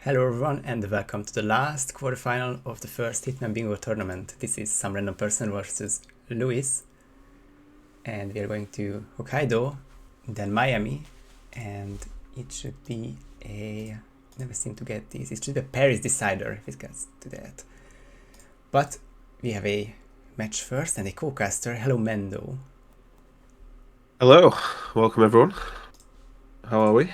Hello everyone and welcome to the last quarterfinal of the first Hitman Bingo tournament. This is some random person versus Luis, and we are going to Hokkaido, then Miami, and it should be a... never seem to get this. It should be a Paris decider if it gets to that. But we have a match first and a co-caster. Hello Mando. Hello, welcome everyone. How are we?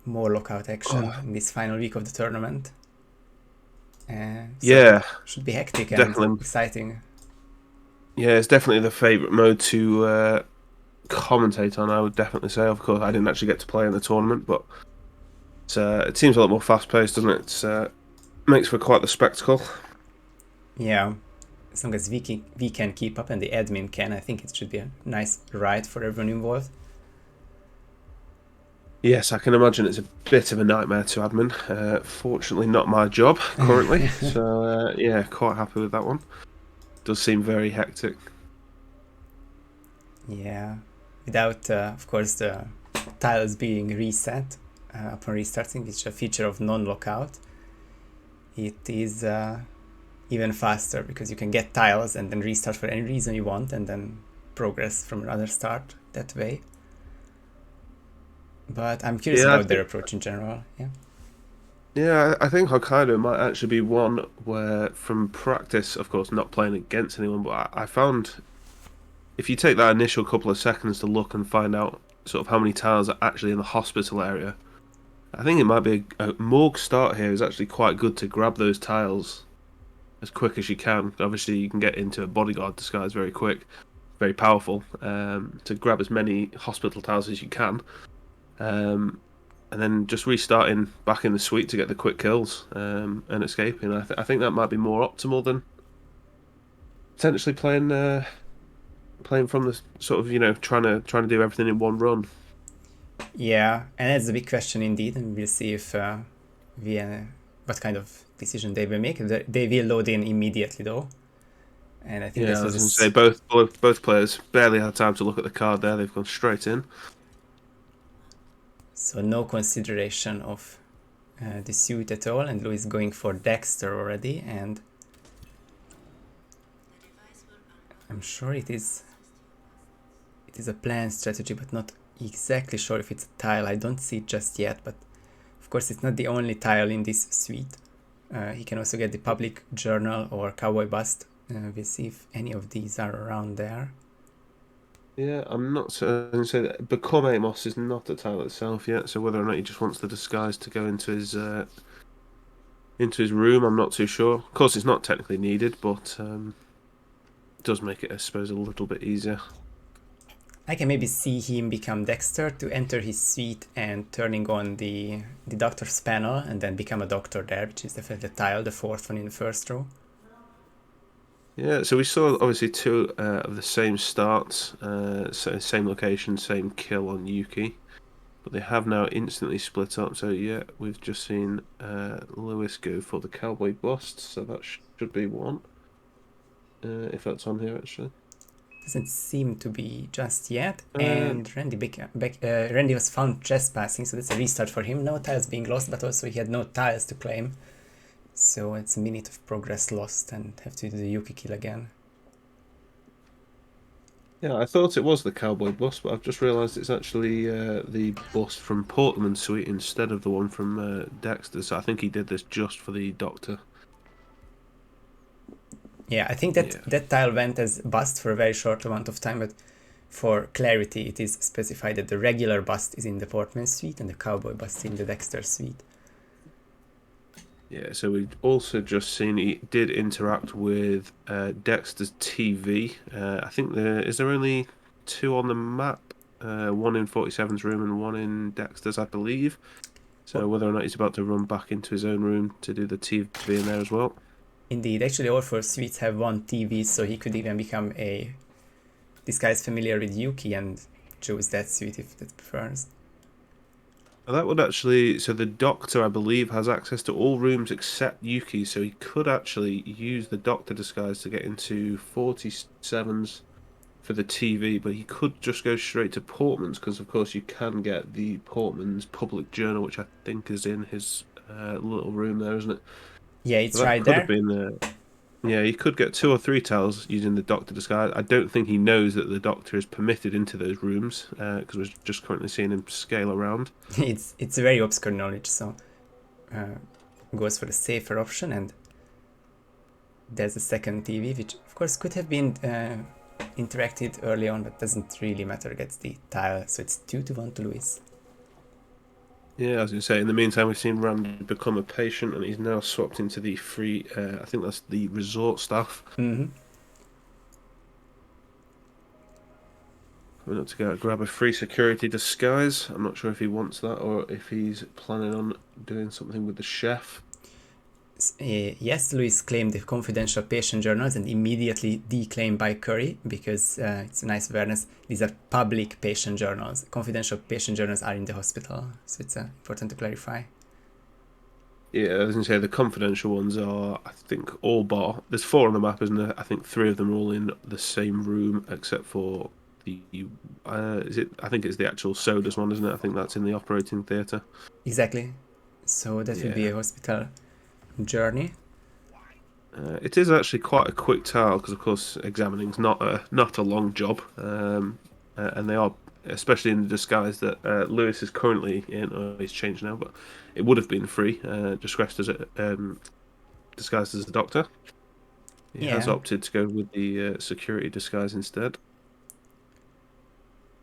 More lockout action in this final week of the tournament. So Yeah, should be hectic and definitely. exciting. Yeah, it's definitely the favourite mode to commentate on. I would definitely say. Of course, I didn't actually get to play in the tournament, but it seems a lot more fast-paced, doesn't it? It makes for quite the spectacle. Yeah, as long as we can keep up and the admin can, I think it should be a nice ride for everyone involved. Yes, I can imagine it's a bit of a nightmare to admin. Fortunately, not my job currently, so yeah, quite happy with that one. Does seem very hectic. Yeah, without, of course, the tiles being reset upon restarting, which is a feature of non-lockout, it is even faster because you can get tiles and then restart for any reason you want and then progress from another start that way. But I'm curious Yeah, about their approach in general. Yeah. Yeah, I think Hokkaido might actually be one where, from practice, of course, not playing against anyone, but I found if you take that initial couple of seconds to look and find out sort of how many tiles are actually in the hospital area, I think it might be a morgue start here is actually quite good to grab those tiles as quick as you can. Obviously, you can get into a bodyguard disguise very quick, very powerful, to grab as many hospital tiles as you can. And then just restarting back in the suite to get the quick kills and escaping. I think that might be more optimal than potentially playing from the sort of trying to do everything in one run. Yeah, and that's a big question indeed, and we'll see if we what kind of decision they will make. They will load in immediately though, and I think Yeah, this I was was going to say both players barely had time to look at the card there. They've gone straight in. so no consideration of the suit at all, and Louis going for Dexter already, and I'm sure it is a planned strategy, but not exactly sure if it's a tile. I don't see it just yet, but of course it's not the only tile in this suite. He can also get the public journal or cowboy bust. We'll see if any of these are around there. Yeah, I'm not certain. To say that Become Amos is not a tile itself yet, so whether or not he just wants the disguise to go into his room, I'm not too sure. Of course, it's not technically needed, but it does make it, I suppose, a little bit easier. I can maybe see him become Dexter to enter his suite and turning on the doctor's panel and then become a doctor there, which is definitely a tile, the fourth one in the first row. Yeah, so we saw obviously two of the same starts, so same location, same kill on Yuki, but they have now instantly split up. So yeah, we've just seen Lewis go for the cowboy bust, so that should be one, if that's on here actually. Doesn't seem to be just yet. Uh, And Randy was found trespassing, so that's a restart for him. No tiles being lost, but also he had no tiles to claim. So it's a minute of progress lost and have to do the Yuki kill again. yeah, I thought it was the cowboy bust, but I've just realised it's actually the bust from Portman Suite instead of the one from Dexter. So I think he did this just for the doctor. Yeah, I think that Yeah. that tile went as bust for a very short amount of time, but for clarity, it is specified that the regular bust is in the Portman suite and the cowboy bust in the Dexter suite. Yeah, so we've also just seen he did interact with Dexter's TV. I think is there only two on the map? One in 47's room and one in Dexter's, I believe. So Well, whether or not he's about to run back into his own room to do the TV in there as well. indeed, actually, all four suites have one TV, so he could even become a disguise familiar with Yuki and choose that suite if that prefers. That would actually, so the Doctor, I believe, has access to all rooms except Yuki, so he could actually use the Doctor disguise to get into 47's for the TV, but he could just go straight to Portman's because, of course, you can get the Portman's public journal, which I think is in his little room there, isn't it? Yeah, So it's that right could have there. been. Yeah, you could get two or three towels using the Doctor disguise. I don't think he knows that the Doctor is permitted into those rooms because we're just currently seeing him scale around. It's very obscure knowledge, so uh, goes for the safer option. And there's a second TV, which of course could have been interacted early on, but doesn't really matter. Gets the tile, so it's 2-1 to Lewis. Yeah, as you say, in the meantime, we've seen Randy become a patient and he's now swapped into the free, I think that's the resort staff. Mm-hmm. We're not to go grab a free security disguise. I'm not sure if he wants that or if he's planning on doing something with the chef. Yes, Lewis claimed the confidential patient journals and immediately declaimed by Curry because it's a nice awareness. These are public patient journals. Confidential patient journals are in the hospital, so it's important to clarify. Yeah, I was going to say the confidential ones are, I think, all bar. There's four on the map, isn't there? I think three of them are all in the same room except for the. Is it? I think it's the actual sodas one, isn't it? I think that's in the operating theatre. Exactly. So that would be Yeah. a hospital journey. It is actually quite a quick tile because, of course, examining is not a long job, and they are, especially in the disguise that Lewis is currently in. Oh, he's changed now, but it would have been free, disguised as disguised as a doctor. He has Yeah. opted to go with the security disguise instead.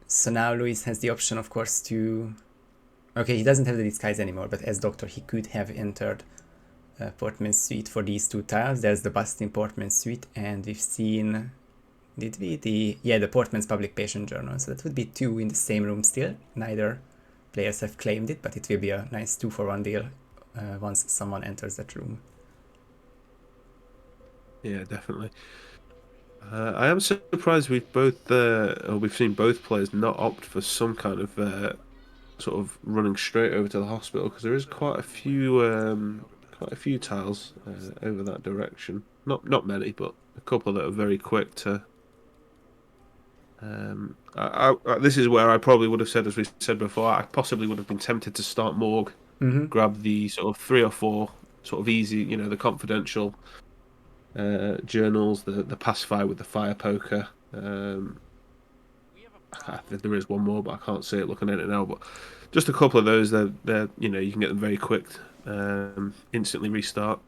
So now Luis has the option, of course, to. Okay, he doesn't have the disguise anymore, but as doctor, he could have entered Portman's suite for these two tiles. There's the bust in Portman's suite, and we've seen. Did we? The Portman's public patient journal. So that would be two in the same room still. Neither players have claimed it, but it will be a nice 2-for-1 deal once someone enters that room. Yeah, definitely. I am surprised we've seen both players not opt for some kind of sort of running straight over to the hospital because there is quite a few tiles over that direction. Not many, but a couple that are very quick to. This is where I probably would have said, as we said before, I possibly would have been tempted to start Morgue, Mm-hmm. grab the sort of three or four sort of easy, the confidential journals, the pacify with the fire poker. There is one more, but I can't see it looking at it now. But just a couple of those, they're you can get them very quick, instantly restart.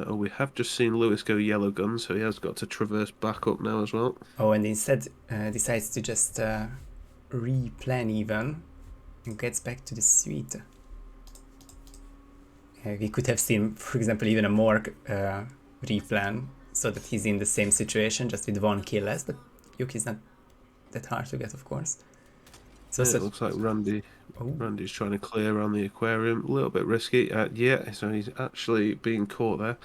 We have just seen Lewis go yellow gun, so he has got to traverse back up now as well. Oh, and instead decides to just replan even and gets back to the suite. We could have seen, for example, even a Morgue replan so that he's in the same situation, just with one kill less, but Yuki's not that hard to get, of course. So, Yeah, it looks like oh, Randy's trying to clear around the aquarium. A little bit risky. Yeah, so he's actually being caught there.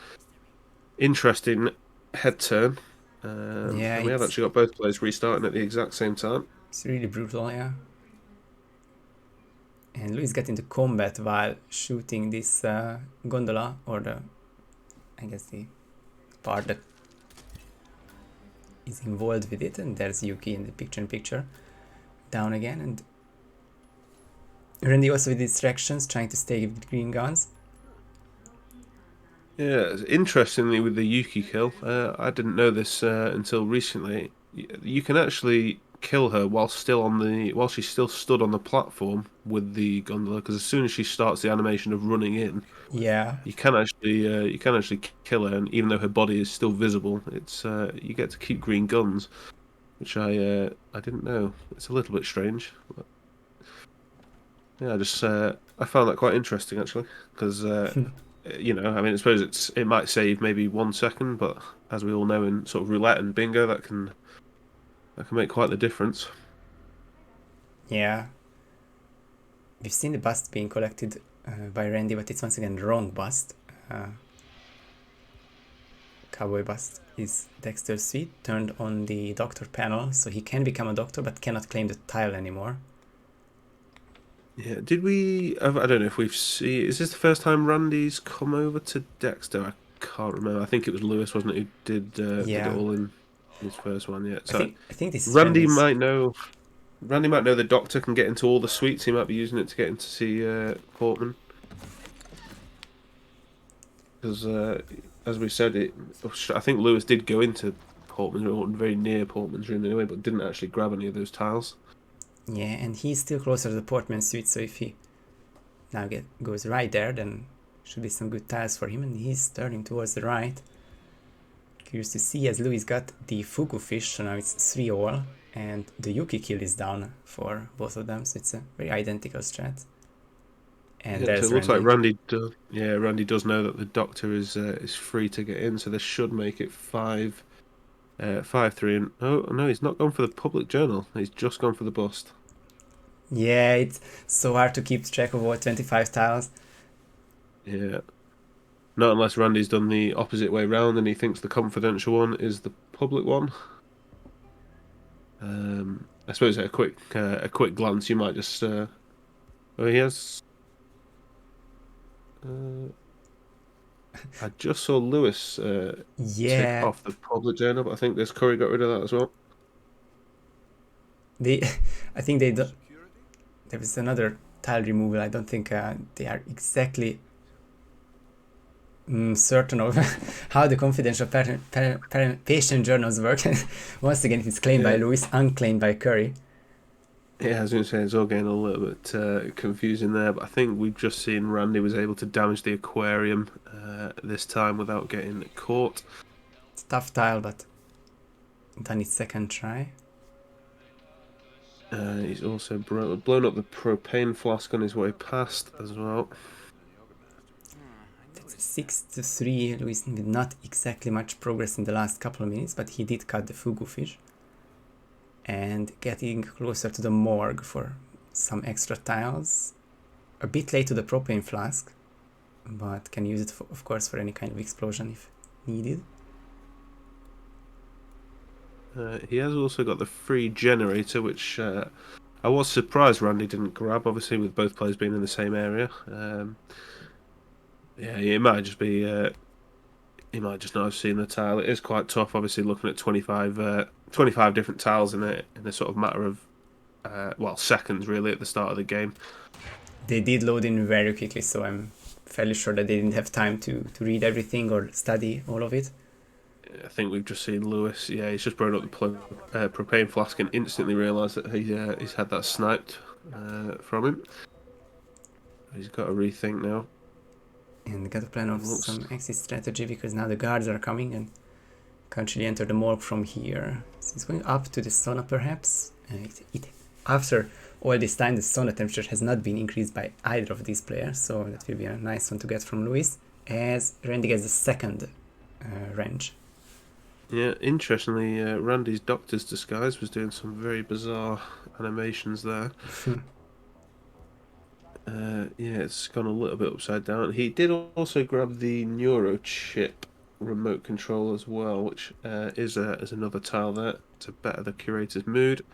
Interesting head turn. yeah, And we have actually got both players restarting at the exact same time. it's really brutal, yeah. And Luis got into combat while shooting this gondola, or I guess the part that is involved with it, and there's Yuki in the picture-in-picture. Down again, and Randy also with distractions, trying to stay with green guns. Yeah, interestingly with the Yuki kill, I didn't know this until recently. You can actually kill her while she's still stood on the platform with the gondola, because as soon as she starts the animation of running in, Yeah, you can actually kill her, and even though her body is still visible, it's you get to keep green guns, which I didn't know. It's a little bit strange. But yeah, I found that quite interesting actually, because I mean, I suppose it might save maybe 1 second, but as we all know in sort of roulette and bingo, that can make quite the difference. yeah. We've seen the bust being collected by Randy, but it's once again the wrong bust. Cowboy bust is Dexter's suite, turned on the doctor panel, so he can become a doctor but cannot claim the tile anymore. Yeah, did we? I don't know if we've seen. Is this the first time Randy's come over to Dexter? I can't remember. I think it was Lewis, wasn't it, who did it Yeah, all in. his first one yet. I So think I think this trend Randy is. might know. Randy might know the doctor can get into all the suites. He might be using it to get in to see Portman. Because, as we said, I think Lewis did go into Portman's room, or very near Portman's room anyway, but didn't actually grab any of those tiles. Yeah, and he's still closer to the Portman suite, so if he now goes right there, then should be some good tiles for him, and he's turning towards the right. Curious to see as Louis got the Fugu fish, so now it's 3-all, and the Yuki kill is down for both of them, so it's a very identical strat. And Yeah, so there's it looks like Randy. Randy does. Yeah, Randy does know that the doctor is free to get in, so this should make it 5-3. And oh no, he's not gone for the public journal. He's just gone for the bust. Yeah, it's so hard to keep track of all 25 tiles. Yeah, not unless Randy's done the opposite way round and he thinks the confidential one is the public one. I suppose at a quick glance, you might just. Oh, he has. I just saw Lewis tick Yeah, off the public journal, but I think this Curry got rid of that as well. they, I think they do, there was another tile removal. I don't think they are exactly certain of how the confidential patient journals work. Once again, it's claimed by Yeah. Lewis, unclaimed by Curry. Yeah, I was going to say it's all getting a little bit confusing there, but I think we've just seen Randy was able to damage the aquarium this time without getting caught. It's a tough tile, but done its second try. He's also blown up the propane flask on his way past as well. It's 6-3. Lewis with not exactly much progress in the last couple of minutes, but he did cut the Fugu fish. And getting closer to the morgue for some extra tiles. A bit late to the propane flask, but can use it, for, of course, for any kind of explosion if needed. He has also got the free generator, which I was surprised Randy didn't grab, obviously, with both players being in the same area. Yeah, it might just be. He might just not have seen the tile. It is quite tough, obviously, looking at 25 different tiles in a sort of matter of, seconds, really, at the start of the game. They did load in very quickly, so I'm fairly sure that they didn't have time to read everything or study all of it. I think we've just seen Lewis. Yeah, he's just blown up the propane flask and instantly realised that he's had that sniped from him. He's got to rethink now. And got a plan of some exit strategy because now the guards are coming and can't really enter the morgue from here. So it's going up to the sauna perhaps. After all this time, the sauna temperature has not been increased by either of these players, so that will be a nice one to get from Lewis, as Randy gets the second wrench. Yeah, interestingly, Randy's doctor's disguise was doing some very bizarre animations there. Yeah, it's gone a little bit upside down. He did also grab the neurochip remote control as well, which is another tile there to better the curator's mood.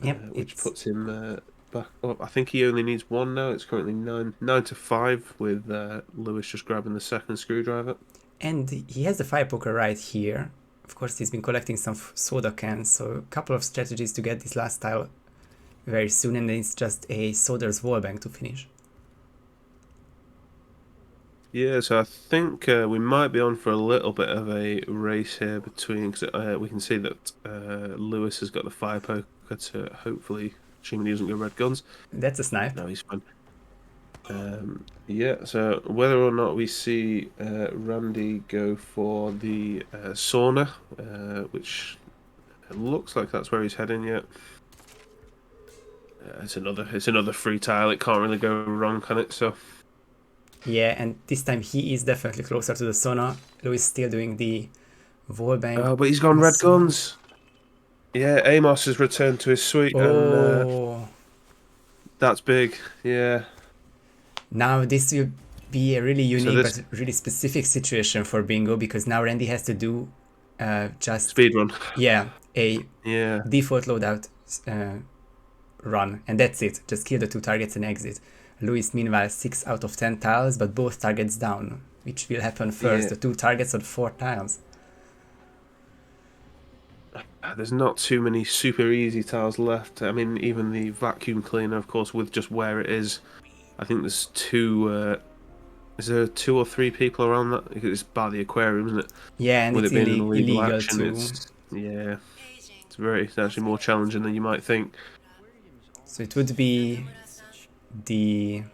Yep, which puts him back up. I think he only needs one now. It's currently 9-5 with Lewis just grabbing the second screwdriver. And he has the fire poker right here. Of course, he's been collecting some soda cans, so a couple of strategies to get this last tile very soon, and then it's just a soda's wallbang to finish. Yeah, so I think we might be on for a little bit of a race here between, because we can see that Lewis has got the fire poker to hopefully, assuming he doesn't go red guns. That's a snipe. No, he's fine. Yeah, so whether or not we see Randy go for the sauna, which it looks like that's where he's heading yet. It's another free tile. It can't really go wrong, can it? So. Yeah, and this time he is definitely closer to the sauna. Lewis still doing the wallbang. Oh, but he's gone red guns. Yeah, Amos has returned to his suite, and that's big. Yeah. Now this will be a really unique but really specific situation for Bingo, because now Randy has to do just speedrun. Yeah, a default loadout run, and that's it. Just kill the 2 targets and exit. Lewis, meanwhile, 6 out of 10 tiles, but both targets down, which will happen first. The 2 targets on 4 tiles. There's not too many super easy tiles left. I mean, even the vacuum cleaner, of course, with just where it is, I think there's two. Is there two or three people around that? It's by the aquarium, isn't it? Yeah, and With it's it being an illegal illegal action, too. it's yeah, it's actually more challenging than you might think. So it would be the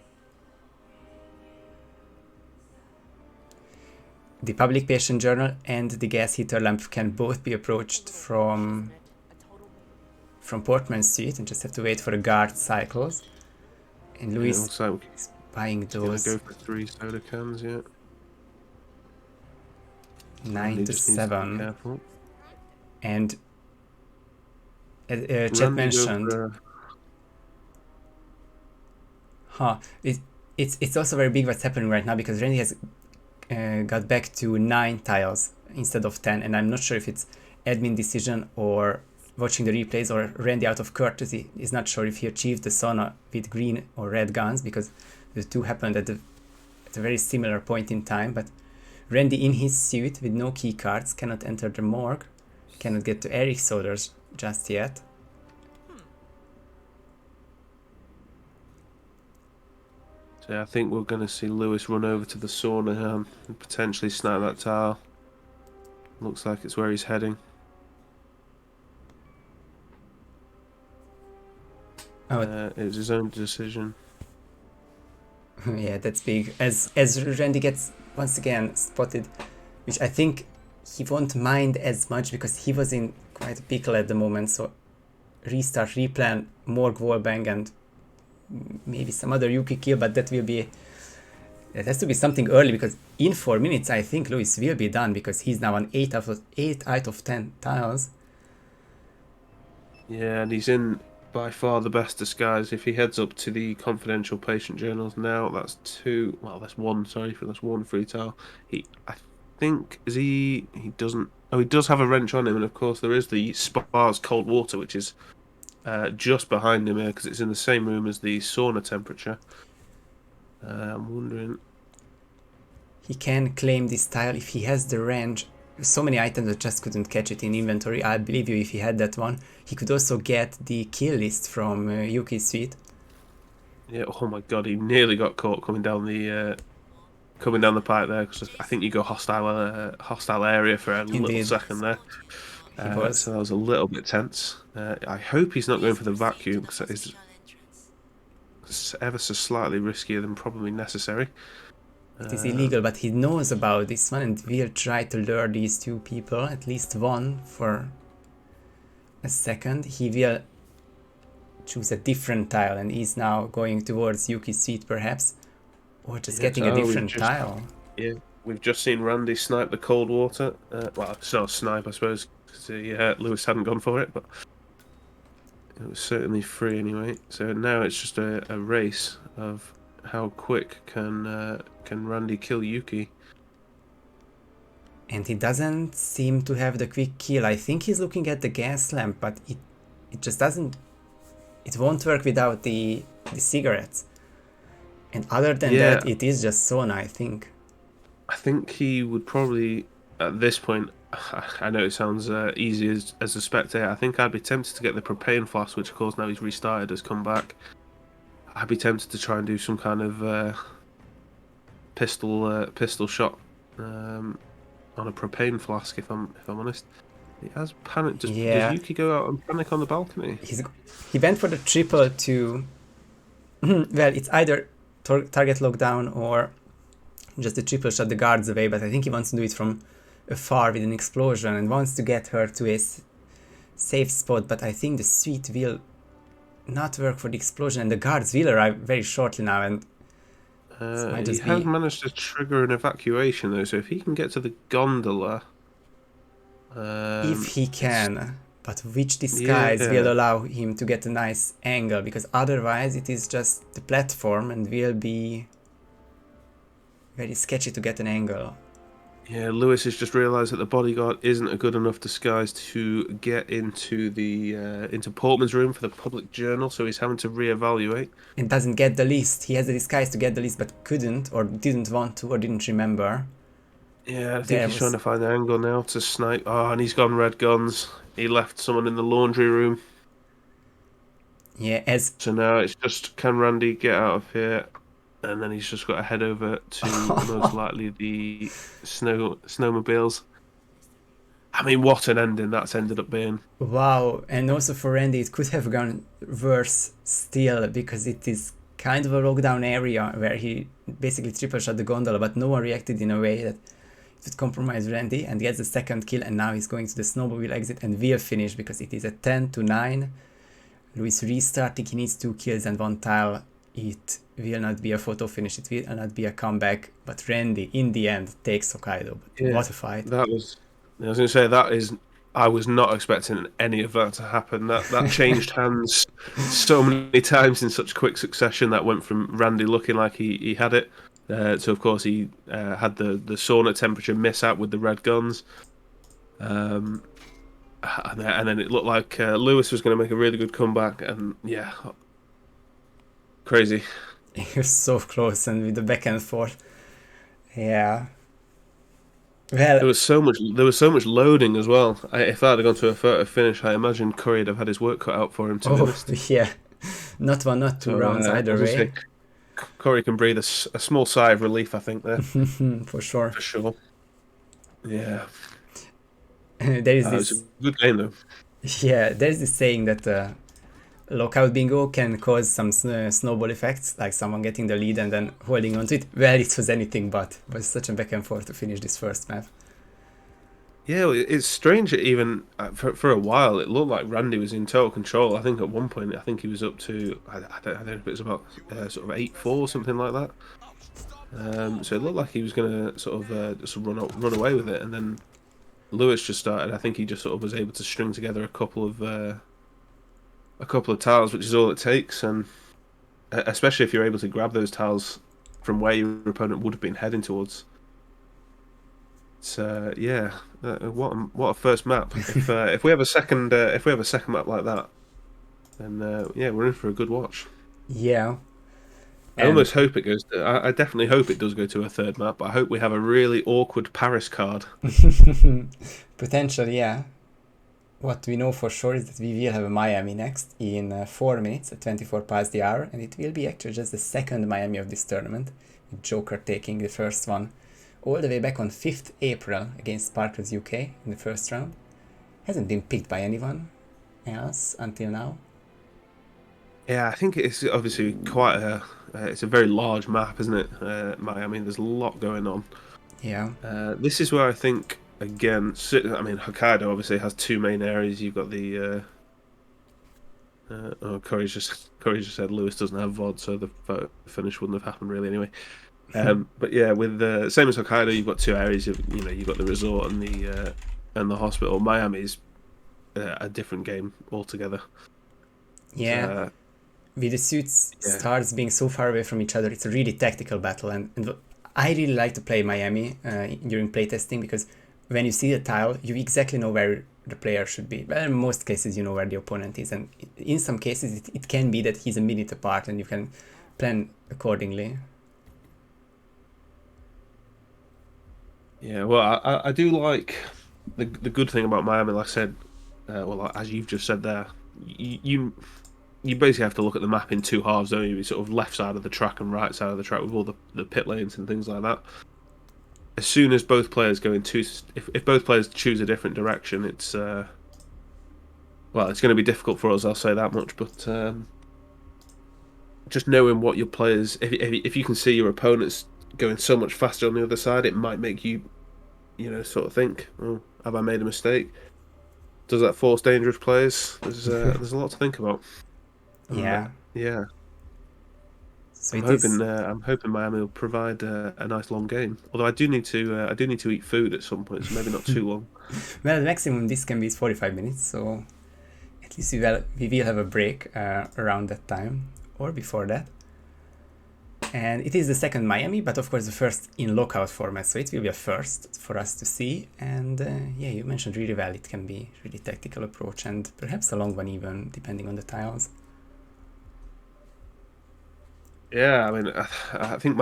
public patient journal and the gas heater lamp can both be approached from Portman Street, and just have to wait for the guard cycles. And And it Louis looks like is buying he's gonna those go for 3 soda cans. Yeah, 9 Randy to just needs to be 7. careful. And Chet Randy go mentioned, for huh, it's also very big what's happening right now, because Randy has got back to 9 tiles instead of 10, and I'm not sure if it's admin decision or watching the replays, or Randy out of courtesy is not sure if he achieved the sauna with green or red guns, because the two happened at a very similar point in time. But Randy in his suit with no key cards cannot enter the morgue, cannot get to Eric's Solders just yet. So yeah, I think we're going to see Lewis run over to the sauna and potentially snap that tile. Looks like it's where he's heading. Oh, It was his own decision. yeah, that's big. As Randy gets once again spotted, which I think he won't mind as much because he was in quite a pickle at the moment. So restart, replan, more wallbang, and maybe some other Yuki kill, but that has to be something early, because in 4 minutes I think Lewis will be done, because he's now on 8 out of 10 tiles. Yeah, and he's in by far the best disguise. If he heads up to the confidential patient journals now, that's two. Well, that's one. Sorry, that's one free tile. I think, he doesn't. Oh, he does have a wrench on him, and of course there is the Spar's cold water, which is just behind him here, because it's in the same room as the sauna temperature. I'm wondering. He can claim this tile if he has the range. So many items that just couldn't catch it in inventory. I believe you, if he had that one. He could also get the kill list from Yuki's suite. Yeah. Oh my God, he nearly got caught coming down the pipe there, because I think you go hostile area for a little Indeed, second there. he was. So that was a little bit tense. I hope he's not going for the vacuum, because it's ever so slightly riskier than probably necessary. It is illegal, but he knows about this one and will try to lure these two people, at least one, for a second. He will choose a different tile and is now going towards Yuki's suite, perhaps, or just getting a different tile. Yeah, we've just seen Randy snipe the cold water. Well, it's not a snipe, I suppose, because Lewis hadn't gone for it, but it was certainly free anyway. So now it's just a race of how quick can Randy kill Yuki. And he doesn't seem to have the quick kill. I think he's looking at the gas lamp, but it just doesn't. It won't work without the cigarettes. And other than that, it is just sauna, I think. I think he would probably, at this point, I know it sounds easy as a spectator. I think I'd be tempted to get the propane flask, which of course now he's restarted, has come back. I'd be tempted to try and do some kind of pistol shot on a propane flask. If I'm honest, he has panic. Does Yuki go out and panic on the balcony? He went for the triple to. Well, it's either target lockdown or just the triple shot the guards away. But I think he wants to do it from afar with an explosion and wants to get her to a safe spot. But I think the suite will not work for the explosion, and the guards will arrive very shortly now, and he has managed to trigger an evacuation though, so if he can get to the gondola, if he can, but which disguise will allow him to get a nice angle, because otherwise it is just the platform and will be very sketchy to get an angle. Yeah, Lewis has just realised that the bodyguard isn't a good enough disguise to get into the into Portman's room for the public journal, so he's having to reevaluate. And doesn't get the list. He has a disguise to get the list, but couldn't, or didn't want to, or didn't remember. Yeah, I think There he's trying was, to find the angle now to snipe. Oh, and he's gone red guns. He left someone in the laundry room. yeah, as So now it's just, can Randy get out of here? And then he's just got to head over to most likely the snowmobiles. I mean, what an ending that's ended up being. wow. And also for Randy, it could have gone worse still because it is kind of a lockdown area where he basically triple shot the gondola, but no one reacted in a way that it would compromise Randy and gets the second kill. And now he's going to the snowmobile exit and will finish because it is a 10-9. Luis restarting, he needs 2 kills and 1 tile. It will not be a photo finish, it will not be a comeback, but Randy in the end takes Hokkaido. But Yeah, what a fight. that was. I was going to say that is. I was not expecting any of that to happen. That changed hands so many times in such quick succession. That went from Randy looking like he had it, to of course he had the sauna temperature miss out with the red guns, and then it looked like Lewis was going to make a really good comeback. And yeah, crazy. He was so close and with the back and forth. Yeah. Well, There was so much loading as well. If that had gone to a photo finish, I imagine Curry'd have had his work cut out for him. To be oh, honest, yeah. Not one, not two so rounds I either was gonna way. say Curry can breathe a small sigh of relief. I think there For sure. for sure. Yeah, There is it was a this, good game though. yeah, there's this saying that Lockout Bingo can cause some snowball effects, like someone getting the lead and then holding on to it. Well, it was anything but. It was such a back and forth to finish this first map. Yeah, well, it's strange. That even for a while, it looked like Randy was in total control. I think at one point, I think he was up to I don't know if it was about sort of 8-4 something like that. So it looked like he was going to sort of just run away with it, and then Lewis just started. I think he just sort of was able to string together a couple of tiles, which is all it takes, and especially if you're able to grab those tiles from where your opponent would have been heading towards. So yeah, what a first map. If we have a second map like that, then yeah, we're in for a good watch. Yeah. I And almost hope it goes. I definitely hope it does go to a third map. But I hope we have a really awkward Paris card. potentially, yeah. What we know for sure is that we will have a Miami next in 4 minutes at 24 past the hour, and it will be actually just the second Miami of this tournament, with Joker taking the first one all the way back on 5th April against Sparkles UK in the first round. Hasn't been picked by anyone else until now. Yeah, I think it's obviously quite a. It's a very large map, isn't it? Miami. There's a lot going on. Yeah. This is where I think again. I mean, Hokkaido obviously has two main areas. You've got the. Corey's just said Lewis doesn't have VOD, so the finish wouldn't have happened really anyway. But yeah, with the same as Hokkaido, you've got two areas. You've got the resort and the hospital. Miami's a different game altogether. Yeah. With the suits stars being so far away from each other, it's a really tactical battle, and I really like to play Miami during playtesting because when you see the tile, you exactly know where the player should be. Well, in most cases, you know where the opponent is, and in some cases, it can be that he's a minute apart, and you can plan accordingly. Yeah, well, I do like the good thing about Miami. Like I said, well, as you've just said there, you basically have to look at the map in two halves, don't you? Sort of left side of the track and right side of the track with all the pit lanes and things like that. As soon as both players go in if both players choose a different direction, it's well, it's going to be difficult for us. I'll say that much. But just knowing what your players, if you can see your opponents going so much faster on the other side, it might make you, sort of think, oh, have I made a mistake? Does that force dangerous plays? There's a lot to think about. Yeah. Yeah. So I'm hoping Miami will provide a nice long game. Although I do need to eat food at some point, so maybe not too long. Well, the maximum this can be is 45 minutes, so at least we will have a break around that time or before that. And it is the second Miami, but of course the first in Lockout format, so it will be a first for us to see. And yeah, you mentioned really well, it can be really tactical approach and perhaps a long one even, depending on the tiles. Yeah, I mean, I think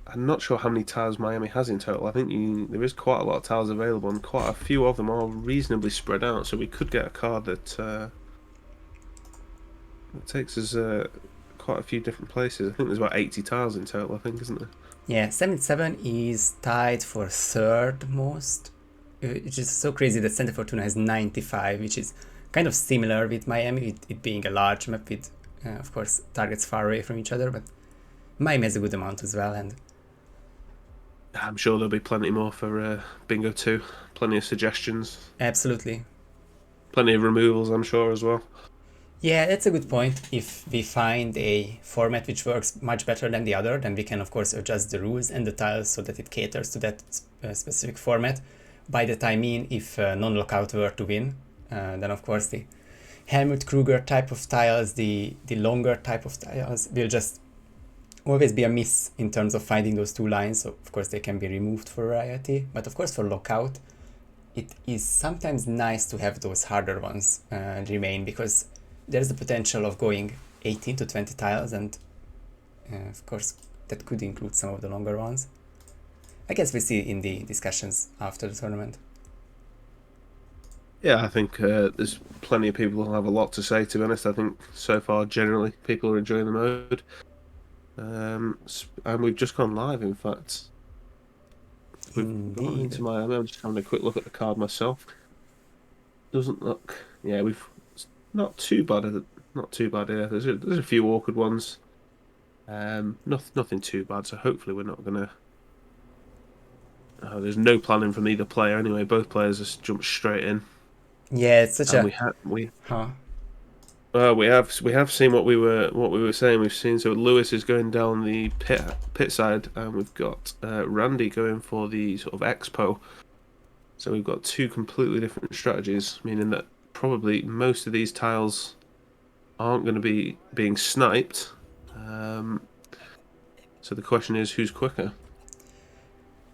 I'm not sure how many tiles Miami has in total. I think there is quite a lot of tiles available, and quite a few of them are reasonably spread out. So we could get a card that takes us quite a few different places. I think there's about 80 tiles in total, I think, isn't there? Yeah, 77 is tied for third most, which is so crazy that Center Fortuna has 95, which is kind of similar with Miami, it being a large map with, of course, targets far away from each other, but Miami has a good amount as well, and I'm sure there'll be plenty more for Bingo 2. Plenty of suggestions. absolutely. Plenty of removals, I'm sure, as well. Yeah, that's a good point. If we find a format which works much better than the other, then we can of course adjust the rules and the tiles so that it caters to that specific format. By that I mean if non-lockout were to win, then of course the Helmut Kruger type of tiles, the longer type of tiles will just always be a miss in terms of finding those two lines. So of course they can be removed for variety, but of course for lockout, it is sometimes nice to have those harder ones remain, because there's the potential of going 18 to 20 tiles, and of course that could include some of the longer ones. I guess we see in the discussions after the tournament. Yeah, I think there's plenty of people who have a lot to say, to be honest. I think so far, generally, people are enjoying the mode. And we've just gone live, in fact. We've gone into Miami. I'm just having a quick look at the card myself. Doesn't look... Yeah, it's not too bad. Not too bad here. There's a few awkward ones. Nothing too bad, so hopefully we're not going to... there's no planning from either player anyway. Both players just jumped straight in. Yeah, it's such And a... we have seen what we were saying. We've seen, so Lewis is going down the pit side, and we've got Randy going for the sort of expo. So we've got two completely different strategies, meaning that probably most of these tiles aren't going to be being sniped. So the question is, who's quicker?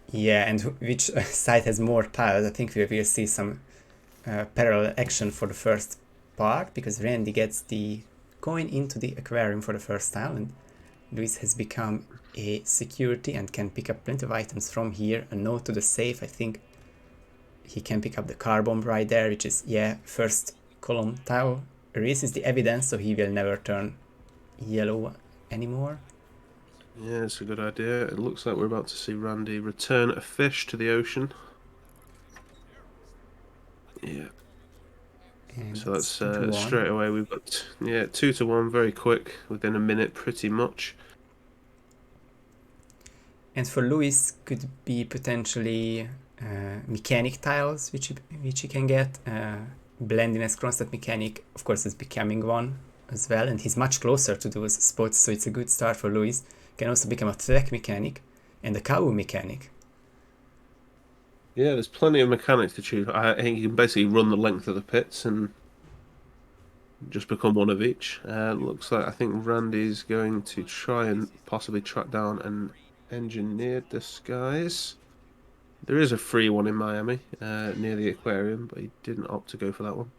Yeah, and which side has more tiles? I think we will see some parallel action for the first part, because Randy gets the coin into the aquarium for the first tile, and Luis has become a security and can pick up plenty of items from here. A note to the safe, I think he can pick up the car bomb right there, which is, yeah, first column tile. Reese is the evidence, so he will never turn yellow anymore. Yeah, it's a good idea. It looks like we're about to see Randy return a fish to the ocean. Yeah. And so that's straight away. We've got 2-1, very quick, within a minute, pretty much. And for Luis, could be potentially mechanic tiles, which he can get. Blendiness Kronstadt mechanic, of course, is becoming one as well, and he's much closer to those spots, so it's a good start for Luis. Can also become a Trek mechanic and a Kau mechanic. Yeah, there's plenty of mechanics to choose. I think you can basically run the length of the pits and just become one of each. Looks like I think Randy's going to try and possibly track down an engineered disguise. There is a free one in Miami near the aquarium, but he didn't opt to go for that one.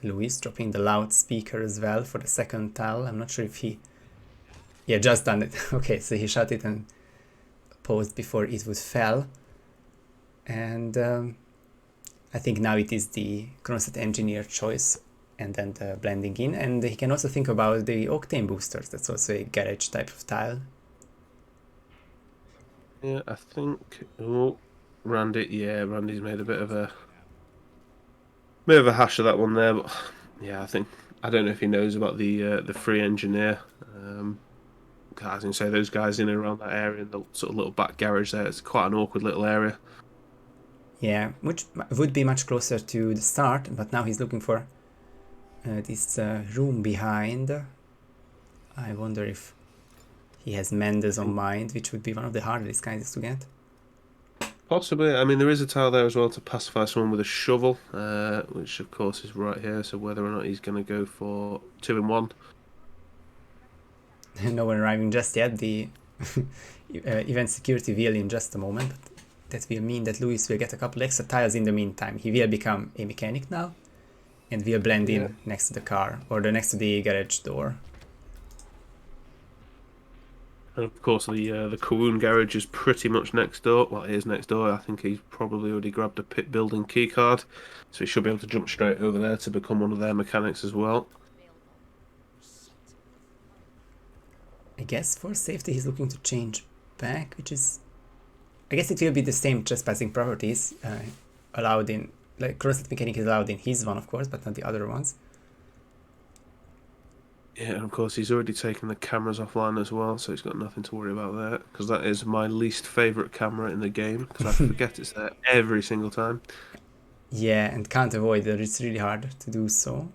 Luis dropping the loudspeaker as well for the second tile. I'm not sure if he... Yeah, just done it. Okay, so he shot it and paused before it would fell. And I think now it is the Kronstadt engineer choice, and then the blending in. And he can also think about the octane boosters. That's also a garage type of tile. Yeah, I think... Oh, Randy. Yeah, Randy's made a bit of a hash of that one there, but yeah, I don't know if he knows about the free engineer. I was going to say, those guys in and around that area, in the sort of little back garage there, it's quite an awkward little area. Yeah, which would be much closer to the start, but now he's looking for this room behind. I wonder if he has Mendes on mind, which would be one of the hardest guys to get. Possibly. I mean, there is a tile there as well to pacify someone with a shovel, which of course is right here. So whether or not he's going to go for 2-in-1. No one arriving just yet. The event security will in just a moment. But that will mean that Luis will get a couple extra tiles in the meantime. He will become a mechanic now, and will blend in next to the car, or next to the garage door. And of course, the Kowloon garage is pretty much next door. Well, it is next door. I think he's probably already grabbed a pit building key card, so he should be able to jump straight over there to become one of their mechanics as well. I guess for safety he's looking to change back, which is... I guess it will be the same trespassing properties allowed in... Like, cross-set mechanic is allowed in his one, of course, but not the other ones. Yeah, and of course he's already taken the cameras offline as well, so he's got nothing to worry about there. Because that is my least favourite camera in the game, because I forget it's there every single time. Yeah, and can't avoid it. It's really hard to do so.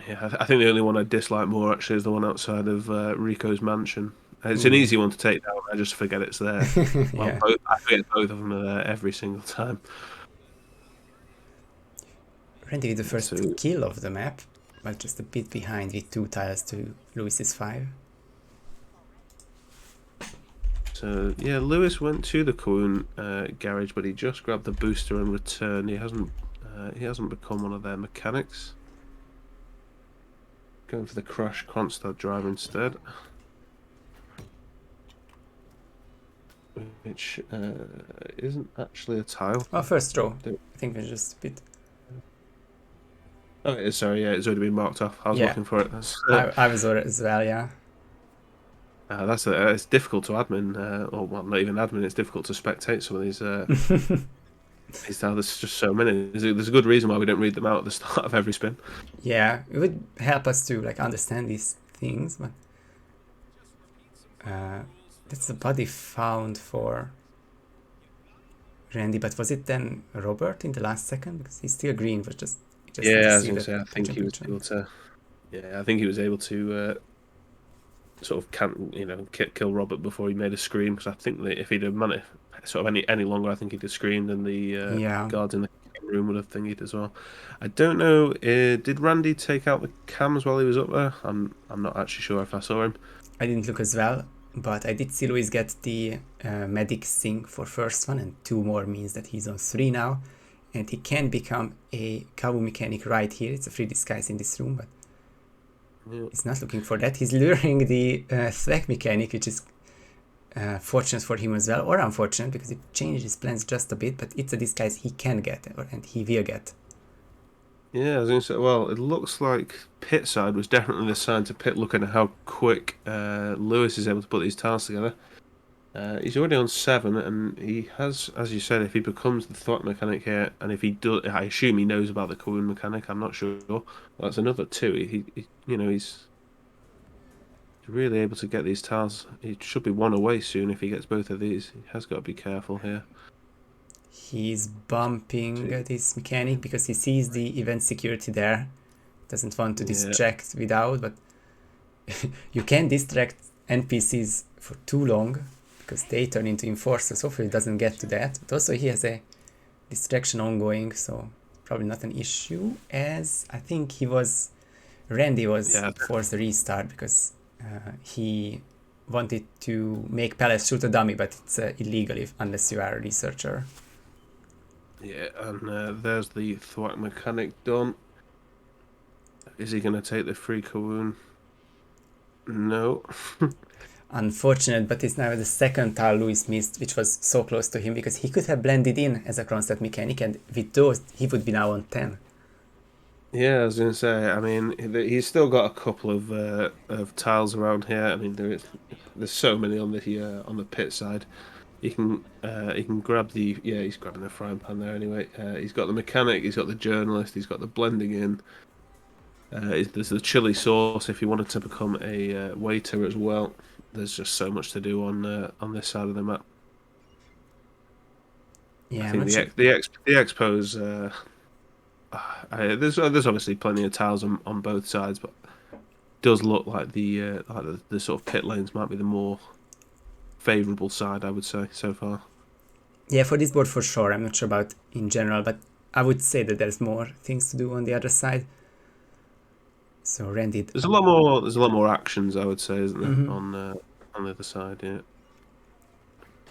Yeah, I think the only one I dislike more actually is the one outside of Rico's mansion. It's an easy one to take down. I just forget it's there. Well, Yeah. I forget both of them are there every single time. Randy with the first So, kill of the map, but just a bit behind with 2 tiles to Lewis's 5. so yeah, Lewis went to the Kowloon garage, but he just grabbed the booster and returned. He hasn't become one of their mechanics. Going for the crash Kronstadt drive instead. Which isn't actually a tile. Oh, first row. I think we're just a bit... Oh, sorry, yeah, it's already been marked off. I was Yeah. looking for it. I was over as well, yeah. It's difficult to admin, or well, not even admin. It's difficult to spectate some of these. These tiles. There's just so many. There's a good reason why we don't read them out at the start of every spin. Yeah, it would help us to like understand these things, but that's the body found for Randy. But was it then Robert in the last second? Because he's still green, but just Yeah, to I was see going the to say. I think he was jumping able trend. to. Yeah, I think he was able to sort of kill Robert before he made a scream. Because I think that if he'd have managed sort of any longer, I think he'd have screamed, and the Yeah, guards in the room would have thingied as well. I don't know. Did Randy take out the cams while he was up there? I'm not actually sure if I saw him. I didn't look as well, but I did see Luis get the medic sync for first one, and 2 more means that he's on 3 now, and he can become a Kabu mechanic right here. It's a free disguise in this room, but Yeah. he's not looking for that. He's luring the Thwack mechanic, which is fortunate for him as well, or unfortunate, because it changed his plans just a bit, but it's a disguise he can get, and he will get. Yeah, I was going to say, well, it looks like pit side was definitely the side to pit, looking at how quick Lewis is able to put these tiles together. He's already on 7, and he has, as you said, if he becomes the Thwack mechanic here, and if he does, I assume he knows about the Kowloon mechanic. I'm not sure. Well, that's another 2. He's really able to get these tiles. He should be 1 away soon if he gets both of these. He has got to be careful here. He's bumping this mechanic because he sees the event security there. Doesn't want to distract without, but you can distract NPCs for too long because they turn into enforcers. Hopefully it doesn't get to that. But also he has a distraction ongoing, so probably not an issue, as I think Randy was forced to restart because he wanted to make Palace shoot a dummy, but it's illegal unless you are a researcher. Yeah, and there's the Thwack mechanic done. Is he going to take the free Kowloon? No. Unfortunate, but it's now the second tile Lewis missed, which was so close to him, because he could have blended in as a Kronstadt mechanic, and with those, he would be now on 10. Yeah, I was going to say, I mean, he's still got a couple of tiles around here. I mean, there's so many on the pit side. He can grab he's grabbing the frying pan there anyway. He's got the mechanic, he's got the journalist, he's got the blending in. There's the chili sauce if you wanted to become a waiter as well. There's just so much to do on this side of the map. Yeah, I think the expos. There's obviously plenty of tiles on both sides, but it does look like the sort of pit lanes might be the more favourable side, I would say, so far. Yeah, for this board for sure. I'm not sure about in general, but I would say that there's more things to do on the other side. So Randy. There's a lot more actions, I would say, isn't there, on the other side? Yeah,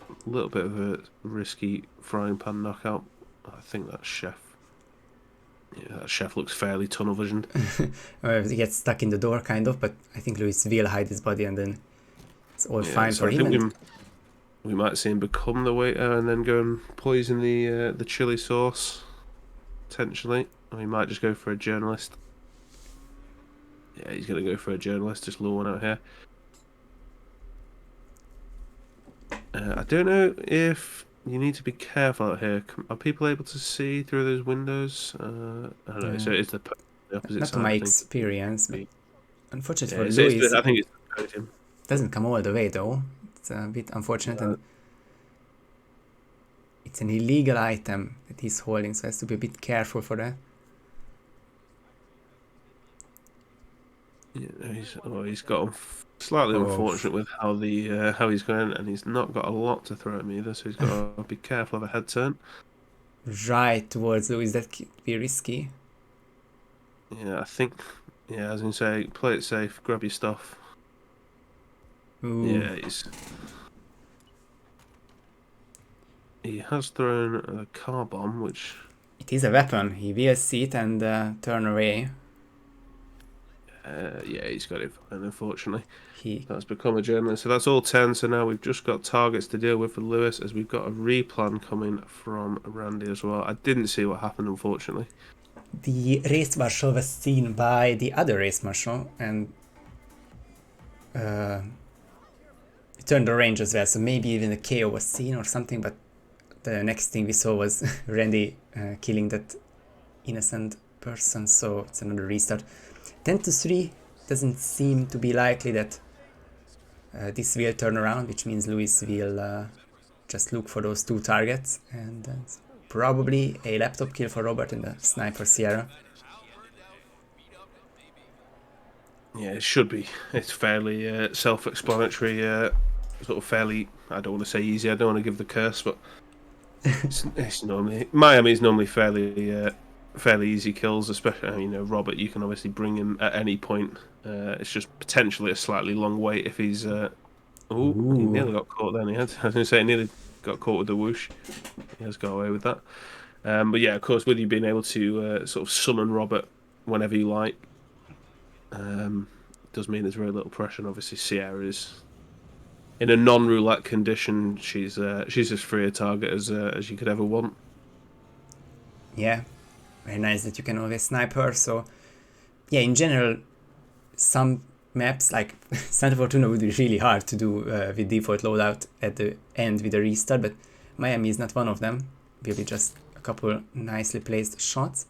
a little bit of a risky frying pan knockout. I think that's Chef. Yeah, that Chef looks fairly tunnel visioned. He gets stuck in the door, kind of, but I think Lewis will hide his body and then It's all Yeah, fine so for I him. think And we might see him become the waiter and then go and poison the chili sauce, potentially. Or he might just go for a journalist. Yeah, he's going to go for a journalist, just lure one out here. I don't know if you need to be careful out here. Are people able to see through those windows? I don't know. So it's the opposite not to side, my I think. experience, but unfortunately Yeah, for Louis, I it think it's the podium. doesn't come all the way though. It's a bit unfortunate, and it's an illegal item that he's holding, so he has to be a bit careful for that. Yeah, he's got slightly unfortunate with how he's going, and he's not got a lot to throw at me either, so he's got to be careful of a head turn. Right towards Louis, that could be risky. Yeah, I think. Yeah, I was gonna say, play it safe, grab your stuff. Ooh. Yeah, he has thrown a car bomb, which It is a weapon. He will see it and turn away. yeah, he's got it fine, unfortunately. He That's become a journalist. So that's all 10. So now we've just got targets to deal with for Lewis, as we've got a replan coming from Randy as well. I didn't see what happened, unfortunately. The race marshal was seen by the other race marshal and it turned the range as well, so maybe even the KO was seen or something, but the next thing we saw was Randy killing that innocent person, so it's another restart. 10-3 doesn't seem to be likely that this will turn around, which means Lewis will just look for those two targets, and probably a laptop kill for Robert and the sniper Sierra. Yeah, it should be. It's fairly self-explanatory, sort of fairly. I don't want to say easy. I don't want to give the curse, but it's normally Miami's normally fairly easy kills. Especially, Robert. You can obviously bring him at any point. It's just potentially a slightly long wait if he's. He nearly got caught. Then I was going to say, he nearly got caught with the whoosh. He has got away with that. But yeah, of course, with you being able to sort of summon Robert whenever you like. Does mean there's very little pressure. And obviously, Sierra is in a non-roulette condition. She's as free a target as you could ever want. Yeah, very nice that you can always snipe her. So yeah, in general, some maps like Santa Fortuna would be really hard to do with default loadout at the end with a restart, but Miami is not one of them. Will be just a couple nicely placed shots,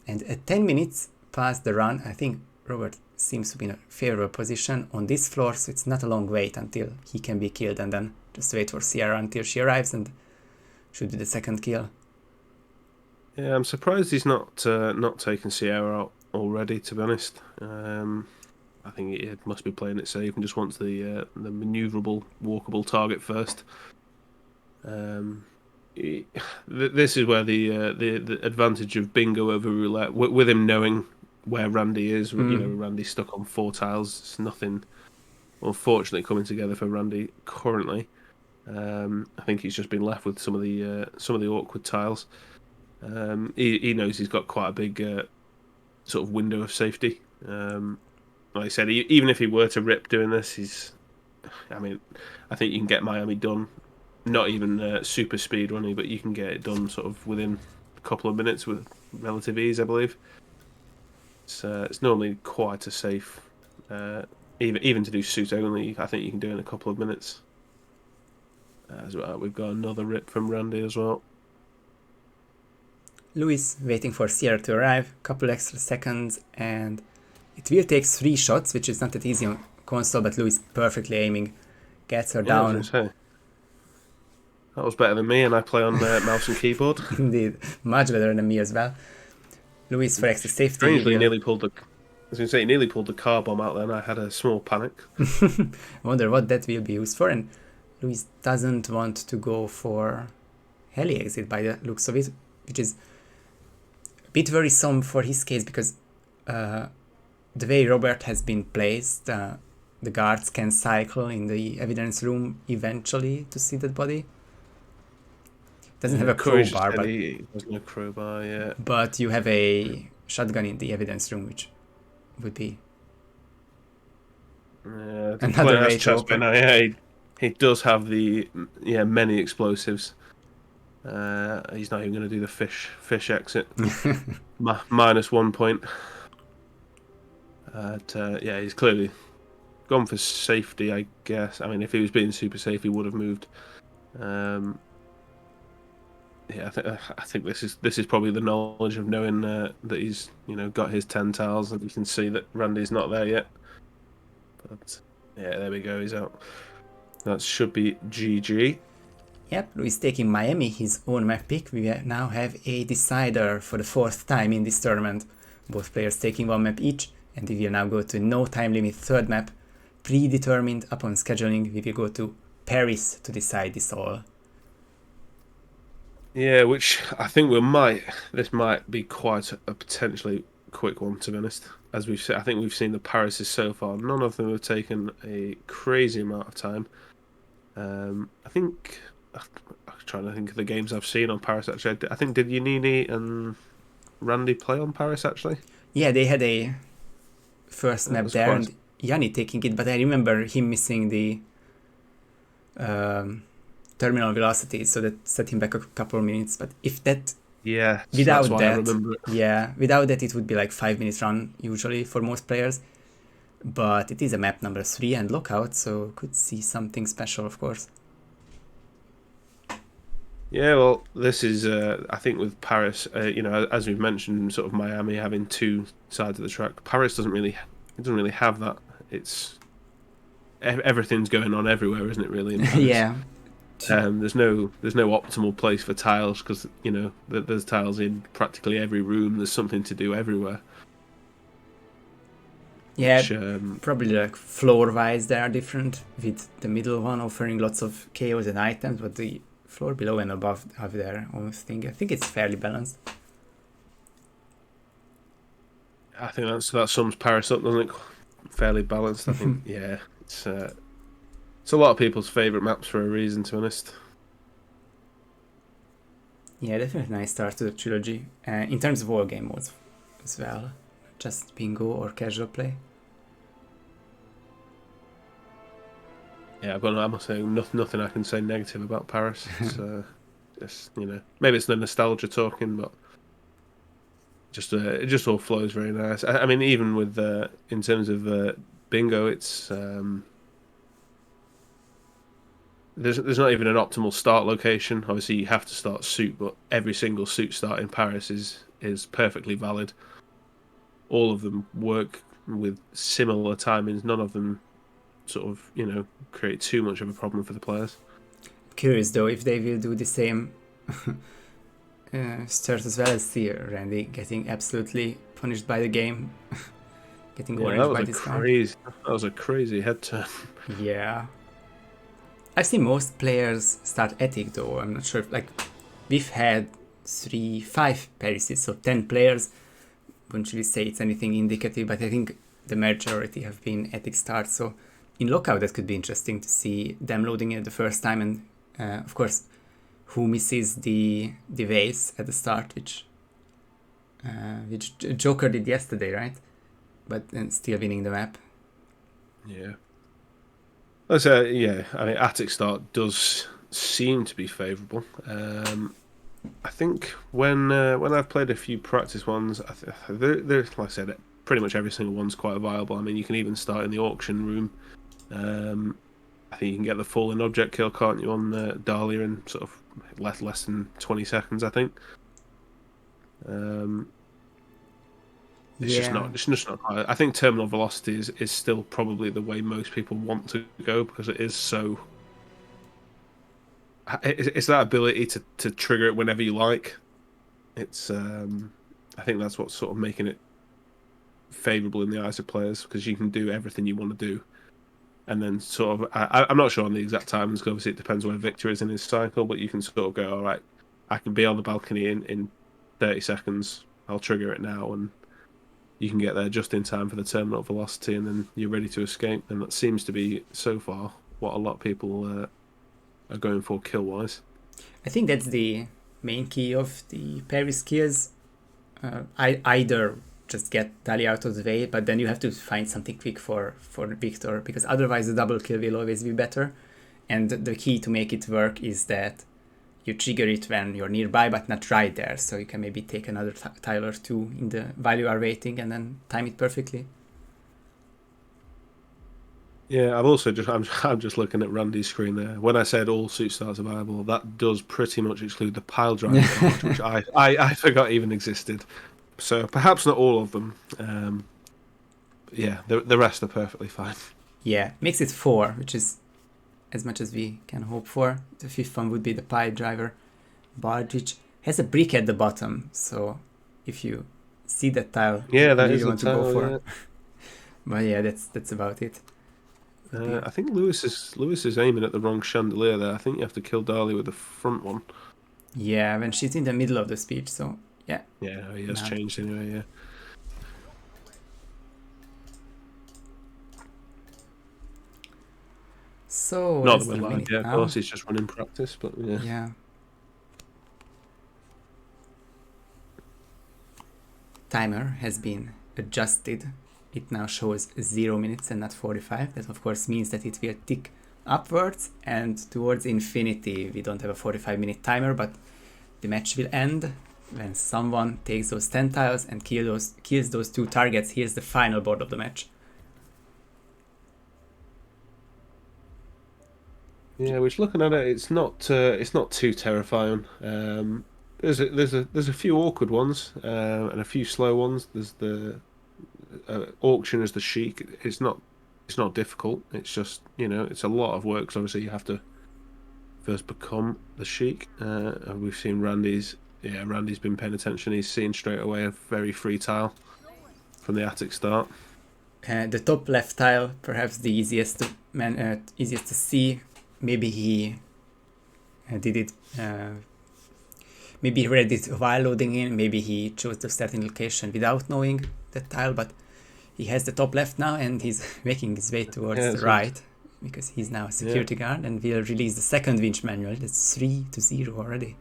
and at 10 minutes past the run, I think Robert seems to be in a favorable position on this floor, so it's not a long wait until he can be killed, and then just wait for Sierra until she arrives and should be the second kill. Yeah, I'm surprised he's not taken Sierra out already. To be honest, I think he must be playing it safe and just wants the maneuverable, walkable target first. This is where the advantage of bingo over roulette, with him knowing where Randy is. Randy's stuck on 4 tiles. It's nothing, unfortunately, coming together for Randy currently. I think he's just been left with some of the awkward tiles. He knows he's got quite a big sort of window of safety. Like I said, even if he were to rip doing this, I think you can get Miami done. Not even super speed running, but you can get it done sort of within a couple of minutes with relative ease, I believe. It's normally quite a safe. Even to do suit only, I think you can do it in a couple of minutes. As well, we've got another rip from Randy as well. Louis waiting for Sierra to arrive, couple extra seconds, and it will take 3 shots, which is not that easy on console, but Louis perfectly aiming, gets her down. I was gonna say, that was better than me, and I play on mouse and keyboard. Indeed, much better than me as well. Louis for extra safety. Strangely, he nearly pulled the car bomb out there, and I had a small panic. I wonder what that will be used for, and Louis doesn't want to go for heli exit by the looks of it, which is a bit worrisome for his case because the way Robert has been placed, the guards can cycle in the evidence room eventually to see that body. Doesn't have a crowbar, but there's no crowbar yet. But you have a shotgun in the evidence room, which would be To point Another out way to chest right open. now, yeah, he does have the many explosives. He's not even going to do the fish exit. Minus 1 point. Yeah, he's clearly gone for safety, I guess. I mean, if he was being super safe, he would have moved. Yeah, I think this is probably the knowledge of knowing that he's got his 10 tiles, and you can see that Randy's not there yet. But yeah, there we go. He's out. That should be GG. Yep, Luis taking Miami, his own map pick. We now have a decider for the fourth time in this tournament. Both players taking one map each, and we will now go to no time limit third map. Predetermined upon scheduling, we will go to Paris to decide this all. Yeah, which I think this might be quite a potentially quick one, to be honest. As we've said, I think we've seen the Parises so far. None of them have taken a crazy amount of time. I think I'm trying to think of the games I've seen on Paris. Actually, I think did Yanini and Randy play on Paris actually? Yeah, they had a first That map was there, quite. and Yanni taking it, but I remember him missing the terminal velocity, so that set him back a couple of minutes. But if that, Yeah, so that's without why I that, remember it. yeah, without that, it would be like 5 minutes run usually for most players. But it is a map number 3 and Lockout, so could see something special, of course. Yeah, well, this is I think with Paris, as we've mentioned, sort of Miami having two sides of the track. Paris doesn't really have that. It's everything's going on everywhere, isn't it? Really, in Paris. Yeah, There's no optimal place for tiles because there's tiles in practically every room. There's something to do everywhere. yeah, Which probably like floor-wise they are different, with the middle one offering lots of chaos and items, but the floor below and above have their own thing. I think it's fairly balanced. I think that sums Paris up, doesn't it? Fairly balanced. I think. Yeah, it's a lot of people's favorite maps for a reason, to be honest. Yeah, definitely nice start to the trilogy. In terms of all game modes as well, just bingo or casual play. Yeah, but I must say nothing I can say negative about Paris. It's just maybe it's the nostalgia talking, but it just all flows very nice. I mean, even with in terms of bingo, it's there's not even an optimal start location. Obviously, you have to start suit, but every single suit start in Paris is perfectly valid. All of them work with similar timings. None of them sort of create too much of a problem for the players. Curious though if they will do the same start as well as here, Randy getting absolutely punished by the game, getting Yeah, orange by this round. that was a crazy head turn. Yeah. I've seen most players start Ethic though. I'm not sure if, like, we've had 5 Parises, so 10 players. Wouldn't really say it's anything indicative, but I think the majority have been Ethic starts. So in Lockout, that could be interesting to see them loading it the first time, and of course, who misses the vase at the start, which Joker did yesterday, right? But then still winning the map. Yeah. Yeah, I mean, Attic start does seem to be favourable. I think when I've played a few practice ones, they're like I said, pretty much every single one's quite viable. I mean, you can even start in the auction room. I think you can get the fallen object kill, can't you, on Dahlia in sort of less than 20 seconds, I think. It's just not. It's just not. I think terminal velocity is still probably the way most people want to go because it is so. It's that ability to trigger it whenever you like. It's. I think that's what's sort of making it favourable in the eyes of players because you can do everything you want to do, and then sort of. I'm not sure on the exact timings because obviously it depends where Victor is in his cycle, but you can sort of go, all right, I can be on the balcony in 30 seconds. I'll trigger it now and. You can get there just in time for the terminal velocity, and then you're ready to escape. And that seems to be, so far, what a lot of people are going for kill-wise. I think that's the main key of the Paris skills. Either just get Dali out of the way, but then you have to find something quick for Victor, because otherwise the double kill will always be better. And the key to make it work is that you trigger it when you're nearby, but not right there. So you can maybe take another tile or two while you are waiting, and then time it perfectly. Yeah, I'm just looking at Randy's screen there. When I said all suit starts available, that does pretty much exclude the pile driver card, which I forgot even existed. So perhaps not all of them. Yeah, the rest are perfectly fine. Yeah, makes it 4, which is as much as we can hope for. The fifth one would be the pile driver barge, which has a brick at the bottom. So if you see that tile, Yeah, that you is really want the tile, to go for. yeah. But yeah, that's about it. I think Lewis is aiming at the wrong chandelier there. I think you have to kill Dali with the front one. Yeah, when she's in the middle of the speech, so yeah. Yeah, he has changed anyway, yeah. So not that we're live yet, of course, he's just running practice, but yeah. Yeah. Timer has been adjusted. It now shows 0 minutes and not 45. That of course means that it will tick upwards, and towards infinity we don't have a 45-minute timer, but the match will end when someone takes those 10 tiles and kills those 2 targets. Here's the final board of the match. Yeah, which looking at it, it's not too terrifying. There's a few awkward ones and a few slow ones. There's the auction as the Sheik. It's not difficult. It's just it's a lot of work. Because obviously you have to first become the Sheik. We've seen Randy's been paying attention. He's seen straight away a very free tile from the attic start. The top left tile, perhaps the easiest to see. Maybe he did it. Maybe he read it while loading in. Maybe he chose the starting location without knowing the tile. But he has the top left now, and he's making his way towards the right, because he's now a security guard, and we'll release the second winch manual. That's 3-0 already.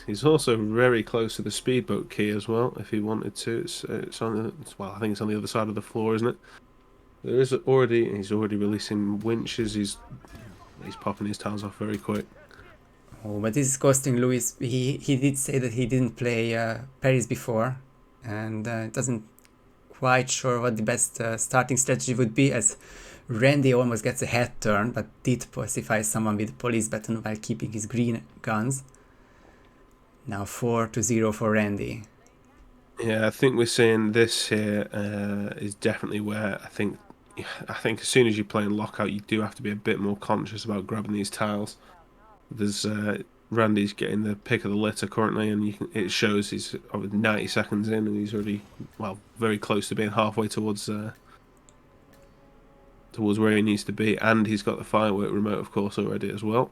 He's also very close to the speedboat key as well. If he wanted to, it's on I think it's on the other side of the floor, isn't it? He's already releasing winches. He's popping his tiles off very quick. Oh, but this is costing Lewis. He did say that he didn't play Paris before, and doesn't quite sure what the best starting strategy would be, as Randy almost gets a head turn, but did pacify someone with a police baton while keeping his green guns. Now 4-0 for Randy. Yeah, I think we're seeing this here is definitely where I think as soon as you play in Lockout, you do have to be a bit more conscious about grabbing these tiles. There's Randy's getting the pick of the litter currently, and it shows he's 90 seconds in, and he's already very close to being halfway towards where he needs to be, and he's got the firework remote, of course, already as well,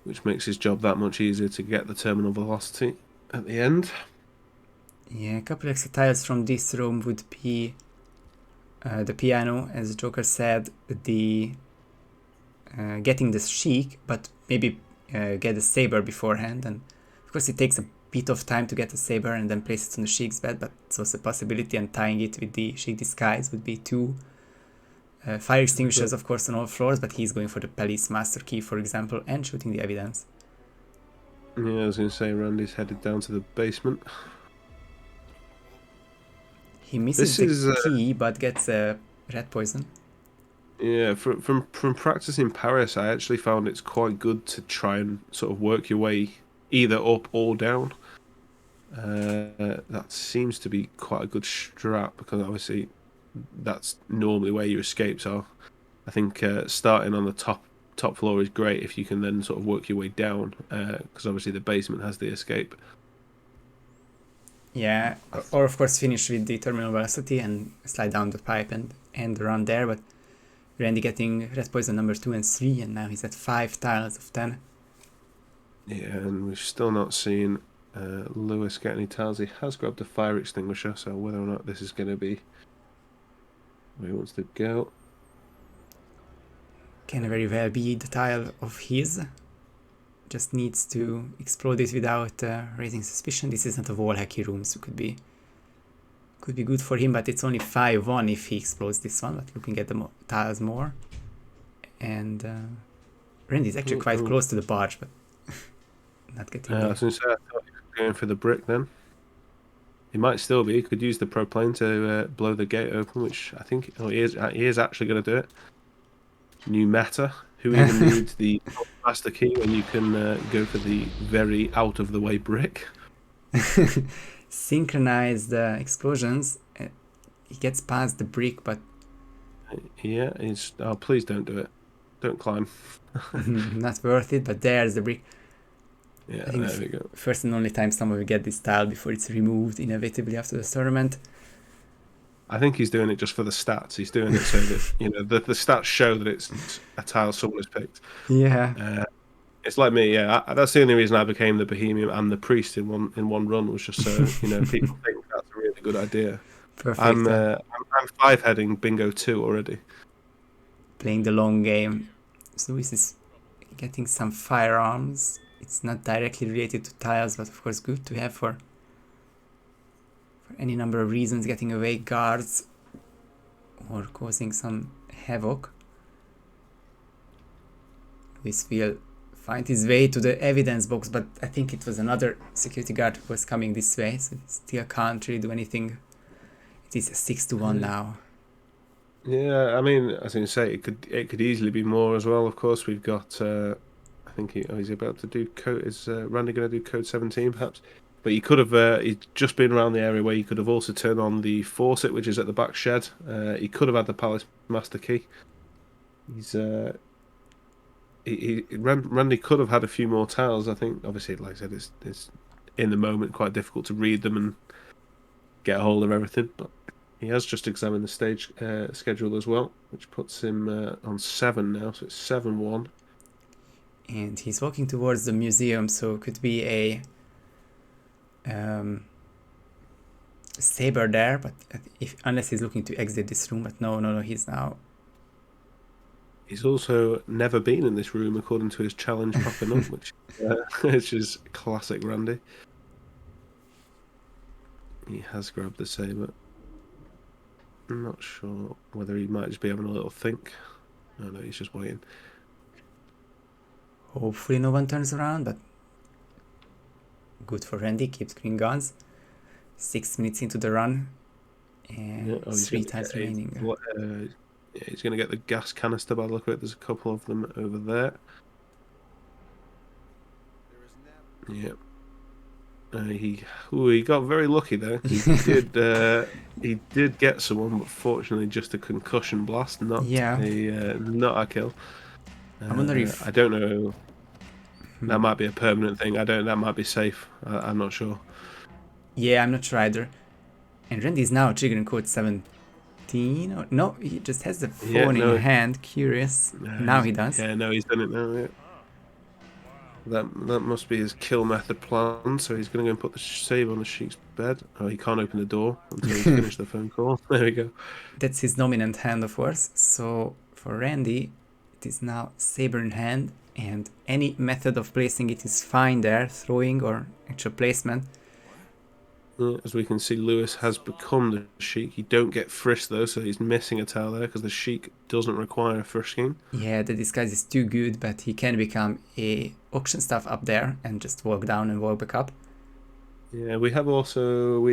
which makes his job that much easier to get the terminal velocity at the end. Yeah, a couple extra tiles from this room would be the piano, as Joker said, the getting the Sheik, but maybe get the saber beforehand, and of course it takes a bit of time to get the saber and then place it on the Sheik's bed, but it's also a possibility, and tying it with the Sheik disguise would be 2 fire extinguishers, of course, on all floors, but he's going for the police master key, for example, and shooting the evidence. Yeah, I was going to say Randy's headed down to the basement. He misses the key, but gets a red poison. Yeah, from practicing Paris, I actually found it's quite good to try and sort of work your way either up or down. That seems to be quite a good strat, because obviously that's normally where your escapes are. I think starting on the top floor is great if you can then sort of work your way down, because obviously the basement has the escape. Yeah, or of course finish with the terminal velocity and slide down the pipe and run there, but Randy getting red poison number 2 and 3, and now he's at 5 tiles of 10. Yeah, and we've still not seen Lewis get any tiles. He has grabbed a fire extinguisher, so whether or not this is going to be where he wants to go. Can very well be the tile of his. Just needs to explode it without raising suspicion. This isn't a wall hacky room, so it could be could be good for him, but it's only 5-1 if he explodes this one. But looking at the tiles more, and Randy's actually quite close to the barge, but not getting there. I was going to say, I thought he was going for the brick then. He might still be. He could use the pro plane to blow the gate open, which I think he is actually going to do it. New meta. Who even needs the master key when you can go for the very out of the way brick? Synchronize the explosions. He gets past the brick, but yeah, he's. Oh, please don't do it. Don't climb. not worth it. But there's the brick. Yeah, I think there we go. First and only time someone will get this tile before it's removed inevitably after the tournament. I think he's doing it just for the stats. He's doing it so that the stats show that it's a tile someone has picked. Yeah. It's like me. Yeah, that's the only reason I became the Bohemian and the Priest in one run, was just so people think that's a really good idea. Perfect. I'm 5-heading Bingo 2 already. Playing the long game. So Lewis is getting some firearms. It's not directly related to tiles, but of course good to have for any number of reasons, getting away guards or causing some havoc. Lewis will find his way to the evidence box, but I think it was another security guard who was coming this way, so he still can't really do anything. It is 6-1 now. Yeah, I mean, as I say, it could easily be more as well. Of course, we've got. I think he's about to do code. Is Randy going to do code 17 perhaps? But he could have. He's just been around the area where he could have also turned on the faucet, which is at the back shed. He could have had the palace master key. Randy could have had a few more tiles. I think, obviously, like I said, it's in the moment quite difficult to read them and get a hold of everything. But he has just examined the stage schedule as well, which puts him on 7 now. So it's 7-1. And he's walking towards the museum, so it could be a saber there, but unless he's looking to exit this room. But no, he's now. He's also never been in this room, according to his challenge popping up, which is classic Randy. He has grabbed the saber. I'm not sure whether he might just be having a little think. Oh no, he's just waiting. Hopefully no one turns around, but good for Randy, keeps green guns. 6 minutes into the run, and 3 times remaining. Yeah, he's going to get the gas canister by the look of it. There's a couple of them over there. Yeah. He got very lucky there. He did get someone, but fortunately just a concussion blast, not a kill. I wonder if I don't know. That might be a permanent thing. That might be safe. I'm not sure. Yeah, I'm not sure either. And Randy's now triggering code 17. Or, no, he just has the phone in hand. Curious. Now he does. Yeah, no, he's done it now. Yeah. That must be his kill method plan. So he's going to go and put the saber on the Sheik's bed. Oh, he can't open the door until he's finished the phone call. There we go. That's his dominant hand, of course. So for Randy, it is now saber in hand, and any method of placing it is fine there, throwing or actual placement. As we can see, Lewis has become the Sheik. You don't get frisk though, so he's missing a tile there because the Sheik doesn't require frisking. Yeah, the disguise is too good, but he can become a auction staff up there and just walk down and walk back up. Yeah, we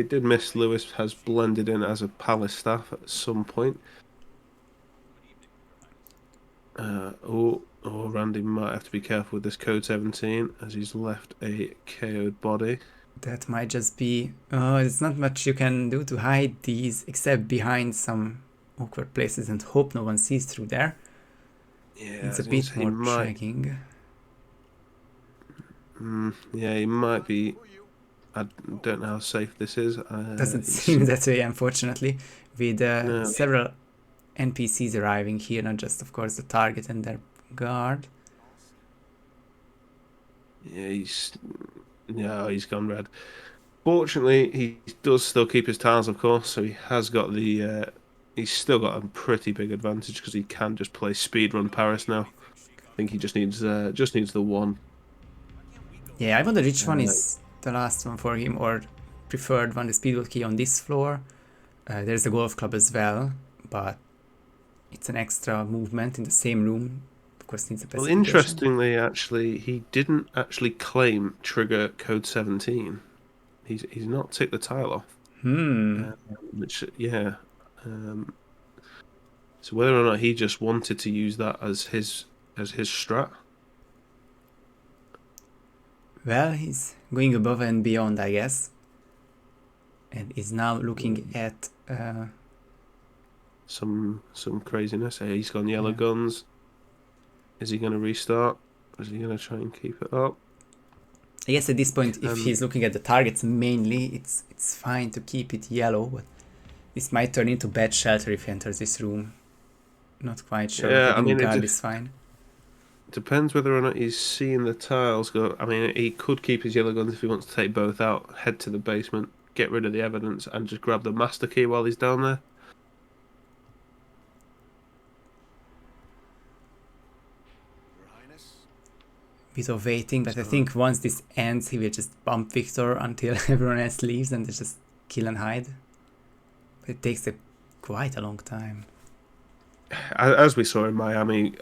did miss Lewis has blended in as a palace staff at some point. Randy might have to be careful with this code 17 as he's left a KO'd body. That might just be... there's not much you can do to hide these except behind some awkward places and hope no one sees through there. Yeah, it's a bit more dragging. Yeah, he might be... I don't know how safe this is. Doesn't seem that way, unfortunately, with several NPCs arriving here, not just, of course, the target and their guard. Yeah, he's gone red. Fortunately, he does still keep his tiles, of course, so he has got he's still got a pretty big advantage because he can just play speedrun Paris now. I think he just needs the one. Yeah, I wonder which one is the last one for him, or preferred one, the speedrun key on this floor There's a golf club as well, but it's an extra movement in the same room. Of course, needs a Well, specification. interestingly, actually, he didn't actually claim trigger code 17. He's not ticked the tile off. Which, yeah. So whether or not he just wanted to use that as his strat. Well, he's going above and beyond, I guess. And is now looking at some craziness. Hey, he's gone yellow Yeah. guns. Is he going to restart? Is he going to try and keep it up? I guess at this point, if he's looking at the targets mainly, it's fine to keep it yellow, but this might turn into bad shelter if he enters this room. Not quite sure. Yeah, I mean, guard is fine. Depends whether or not he's seeing the tiles go. I mean, he could keep his yellow guns if he wants to take both out, head to the basement, get rid of the evidence, and just grab the master key while he's down there. Bit of waiting, but I think once this ends, he will just bump Victor until everyone else leaves and they just kill and hide. But it takes quite a long time. As we saw in Miami,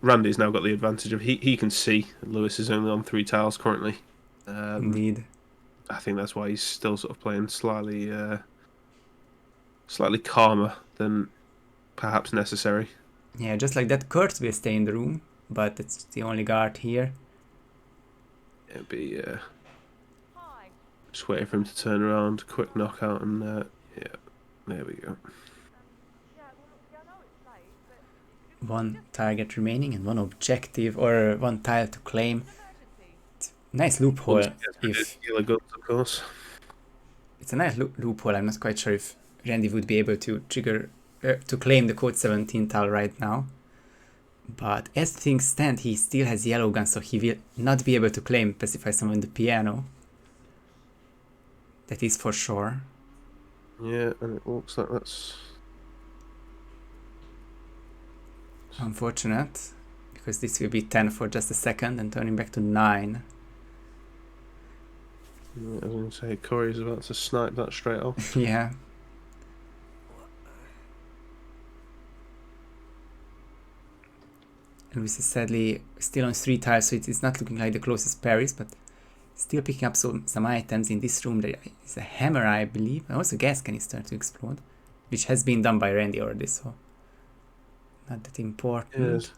Randy's now got the advantage of he can see. Lewis is only on 3 tiles currently. Indeed. I think that's why he's still sort of playing slightly calmer than perhaps necessary. Yeah, just like that, Kurt will stay in the room, but it's the only guard here. It'd be just waiting for him to turn around, quick knockout, and yeah, there we go. One target remaining and one objective or one tile to claim. Nice loophole. If yellow guns, of course. It's a nice loophole. I'm not quite sure if Randy would be able to trigger to claim the code 17 tile right now. But as things stand, he still has yellow guns, so he will not be able to claim Pacify Someone on the piano. That is for sure. Yeah, and it looks like that's unfortunate, because this will be 10 for just a second and turning back to 9. Yeah, I was going to say, Corey's about to snipe that straight off. Yeah. And this is sadly still on 3 tiles, so it is not looking like the closest parries, but still picking up some items in this room. There is a hammer, I believe, and also gas canister to explode, which has been done by Randy already, so not that important. Yes.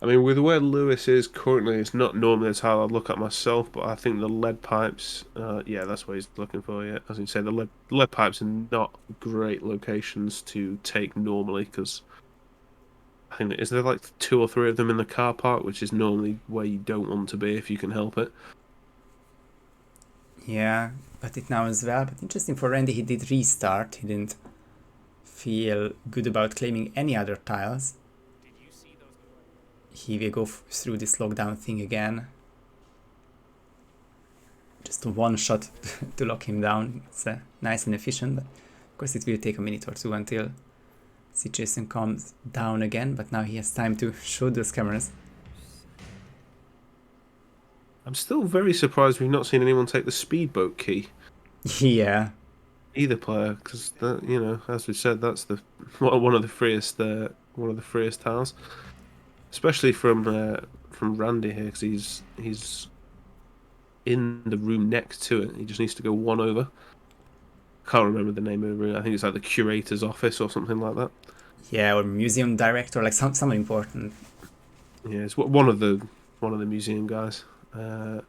I mean, with where Lewis is currently, it's not normally a tile I'd look at myself, but I think the lead pipes, yeah, that's what he's looking for, yeah. As you say, the lead pipes are not great locations to take normally, because I think, is there like 2 or 3 of them in the car park, which is normally where you don't want to be if you can help it. Yeah, but it now as well. But interesting for Randy, he did restart. He didn't feel good about claiming any other tiles. He will go through this lockdown thing again. Just one shot to lock him down. It's nice and efficient, but of course it will take a minute or 2 until situation calms down again. But now he has time to show those cameras. I'm still very surprised we've not seen anyone take the speedboat key. Yeah. Either player, because you know, as we said, that's the one of the freest tiles. Especially from Randy here, because he's in the room next to it. He just needs to go one over. Can't remember the name of the room. I think it's like the curator's office or something like that. Yeah, or museum director, like someone important. Yeah, it's one of the museum guys. I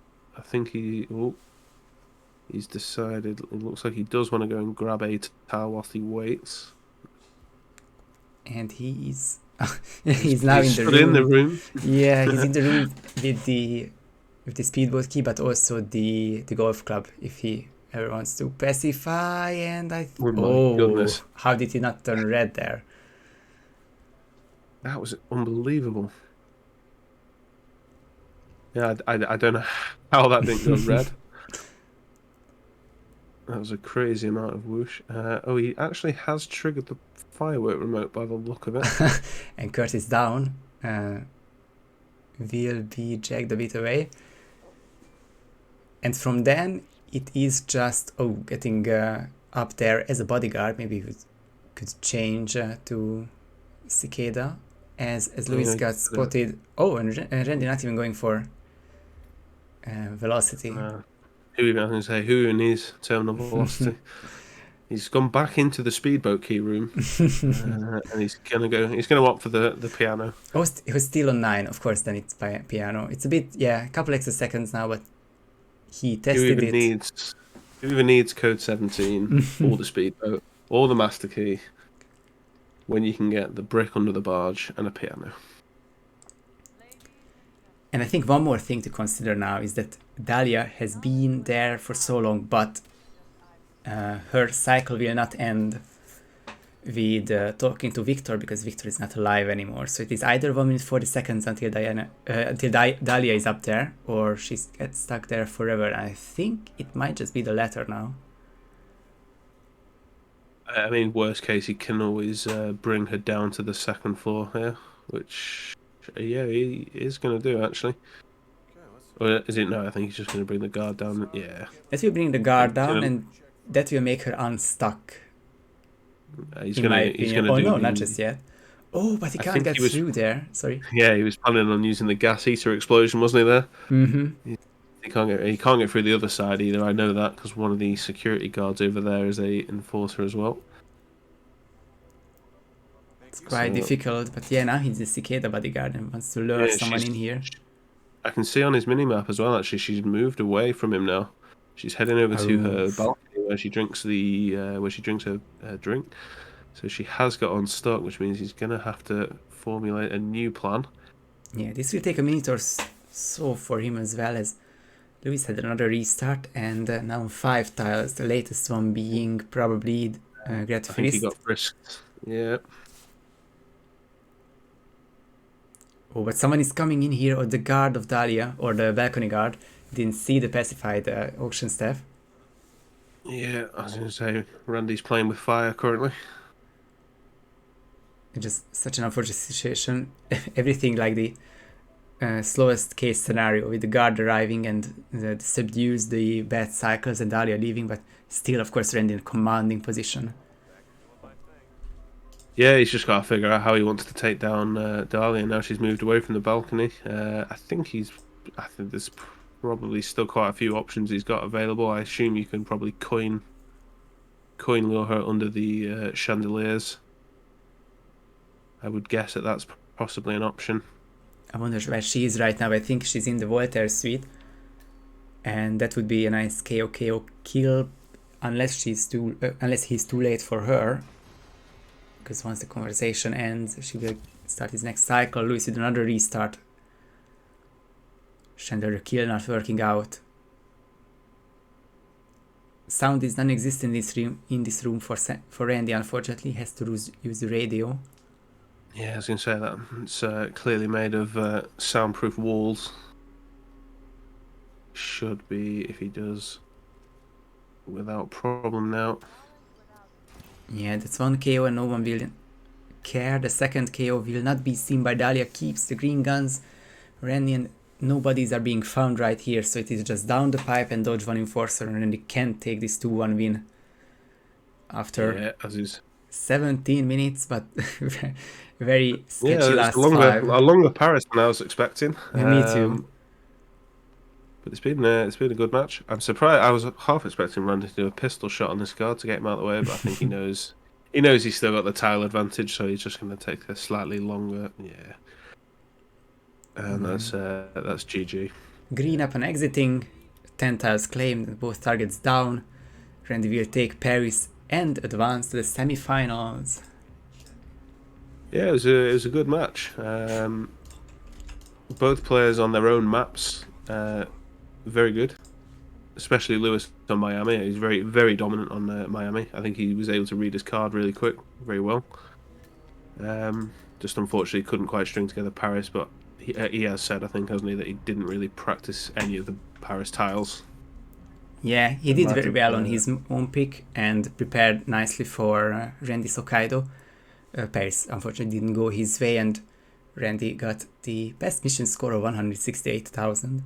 think he's decided. It looks like he does want to go and grab a towel whilst he waits. And he's now in the room. In the room. Yeah, he's in the room with the speedboat key, but also the golf club if he ever wants to pacify. And oh my goodness, how did he not turn red there? That was unbelievable. Yeah, I don't know how that didn't go red. That was a crazy amount of whoosh. Oh, he actually has triggered the firework remote by the look of it. And Kurt is down. Will be jacked a bit away. And from then, it is just getting up there as a bodyguard. Maybe he could change to Cicada as Luis got spotted. Oh, and Randy not even going for velocity. Who even needs terminal velocity? He's gone back into the speedboat key room, and he's gonna opt for the piano. Oh, he was still on 9, of course. Then it's by piano. It's a bit, a couple extra seconds now, but he tested it. Who even needs code 17 or the speedboat or the master key when you can get the brick under the barge and a piano? And I think one more thing to consider now is that Dahlia has been there for so long, but her cycle will not end with talking to Victor, because Victor is not alive anymore. So it is either 1 minute 40 seconds until Dahlia is up there, or she gets stuck there forever. And I think it might just be the latter now. I mean, worst case, he can always bring her down to the second floor here, which, he is going to do, actually. Or is it? No, I think he's just going to bring the guard down. Yeah. That will bring the guard down, and that will make her unstuck. He's going to. Oh, no, not just yet. Oh, but he can't get through there. Sorry. Yeah, he was planning on using the gas heater explosion, wasn't he, there? Mm-hmm. He can't get through the other side either. I know that because one of the security guards over there is a enforcer as well. It's quite difficult, but now he's the Cicada bodyguard and wants to lure someone in here. I can see on his minimap as well, actually, she's moved away from him now. She's heading over to her balcony where she drinks her drink. So she has got unstuck, which means he's going to have to formulate a new plan. Yeah, this will take a minute or so for him as well, as Luis had another restart, and now 5 tiles, the latest one being probably Gret Frist. I think he got frisked. Yeah. Oh, but someone is coming in here, or the guard of Dahlia, or the balcony guard, didn't see the pacified auction staff. Yeah, I was going to say, Randy's playing with fire currently. It's just such an unfortunate situation. Everything like the slowest case scenario, with the guard arriving and subdues the bad cycles and Dahlia leaving, but still, of course, Randy in a commanding position. Yeah, he's just got to figure out how he wants to take down Dahlia. Now she's moved away from the balcony. I think there's probably still quite a few options he's got available. I assume you can probably coin lure her under the chandeliers. I would guess that's possibly an option. I wonder where she is right now. I think she's in the Voltaire suite, and that would be a nice KO kill, unless he's too late for her. Because once the conversation ends, she will start his next cycle. Luis with another restart. Chandelier kill not working out. Sound is non-existent in this room for Randy. Unfortunately, he has to use the radio. Yeah, I was going to say that. It's clearly made of soundproof walls. Should be, if he does, without problem now. Yeah, that's one KO and no one will care. The second KO will not be seen by Dahlia. Keeps the green guns. Randy and nobodies are being found right here, so it is just down the pipe and dodge one enforcer, and Randy can take this 2-1 win after 17 minutes, but very sketchy last 5. A longer Paris than I was expecting. Me too. But it's been a good match. I'm surprised. I was half expecting Randy to do a pistol shot on this guard to get him out of the way, but I think he knows he's still got the tile advantage, so he's just going to take a slightly longer. Yeah, and that's GG. Green up and exiting. 10 tiles claimed. Both targets down. Randy will take Paris and advance to the semi-finals. Yeah, it was a good match. Both players on their own maps. Very good, especially Lewis on Miami. He's very, very dominant on Miami. I think he was able to read his card really quick, very well. Just unfortunately couldn't quite string together Paris, but he has said, I think, hasn't he, that he didn't really practice any of the Paris tiles. Yeah, he did very well on his own pick and prepared nicely for Randy's Hokkaido. Paris unfortunately didn't go his way, and Randy got the best mission score of 168,000.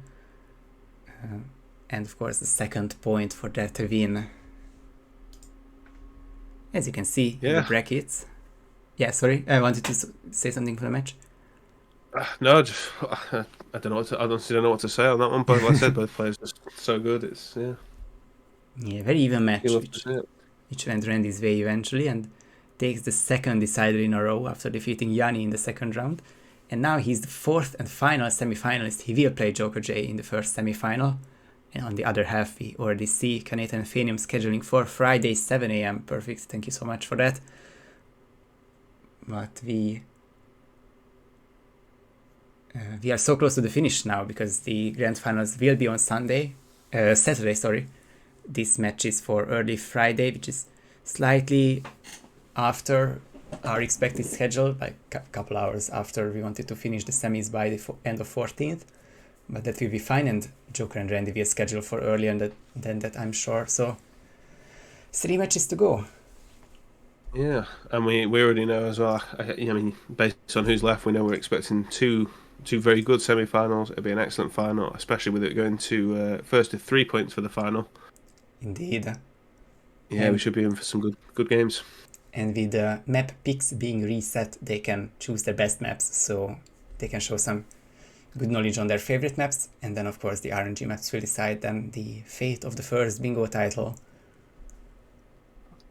And of course the second point for that win. As you can see in the Yeah. brackets. Yeah, sorry, I wanted to say something for the match. No, just I don't know I honestly don't know what to say on that one. But like I said, both players are so good. It's Yeah, very even you match, love to see it. which went Randy's way eventually and takes the second decider in a row after defeating Yanni in the second round. And now he's the fourth and final semi-finalist. He will play Joker J in the first semi-final. And on the other half, we already see Kaneta and Phanium scheduling for Friday 7 a.m. Perfect, thank you so much for that. But we are so close to the finish now because the grand finals will be on Saturday, sorry. This match is for early Friday, which is slightly after our expected schedule, like a couple hours after we wanted to finish the semis by the end of 14th. But that will be fine, and Joker and Randy will schedule for earlier than that, I'm sure. So 3 matches to go. Yeah, and we already know as well. I mean, based on who's left, we know we're expecting two very good semi-finals. It'll be an excellent final, especially with it going to first to 3 points for the final. Indeed. Yeah, we should be in for some good games. And with the map picks being reset, they can choose their best maps, so they can show some good knowledge on their favorite maps, and then of course the RNG maps will decide then the fate of the first bingo title.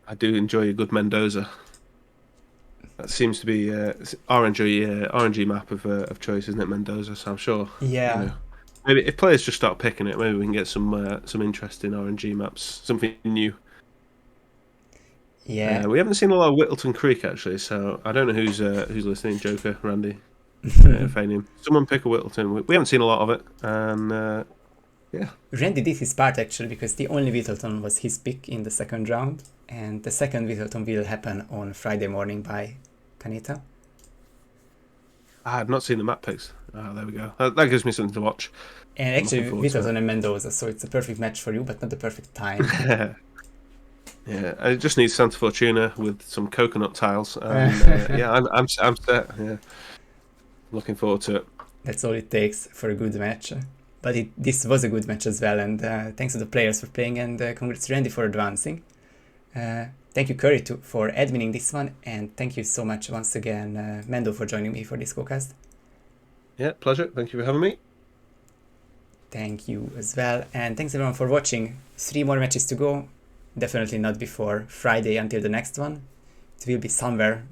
I do enjoy a good Mendoza. That seems to be RNG map of choice, isn't it, Mendoza? So I'm sure. Yeah. Maybe if players just start picking it, maybe we can get some interesting RNG maps, something new. Yeah. We haven't seen a lot of Whittleton Creek actually, so I don't know who's listening. Joker, Randy, Fanium. Someone pick a Whittleton. We haven't seen a lot of it, and yeah. Randy did his part actually because the only Whittleton was his pick in the second round, and the second Whittleton will happen on Friday morning by Kaneta. I had not seen the map picks. Oh, there we go. That gives me something to watch. And actually, Whittleton and Mendoza, so it's a perfect match for you, but not the perfect time. Yeah, I just need Santa Fortuna with some coconut tiles. And, yeah, I'm set. Yeah, looking forward to it. That's all it takes for a good match. But this was a good match as well, and thanks to the players for playing, and congrats to Randy for advancing. Thank you, Curry, for adminning this one, and thank you so much once again, Mando, for joining me for this co-cast. Yeah, pleasure. Thank you for having me. Thank you as well, and thanks everyone for watching. 3 more matches to go. Definitely not before Friday until the next one. It will be somewhere.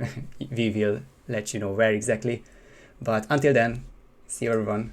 We will let you know where exactly. But until then, see you everyone.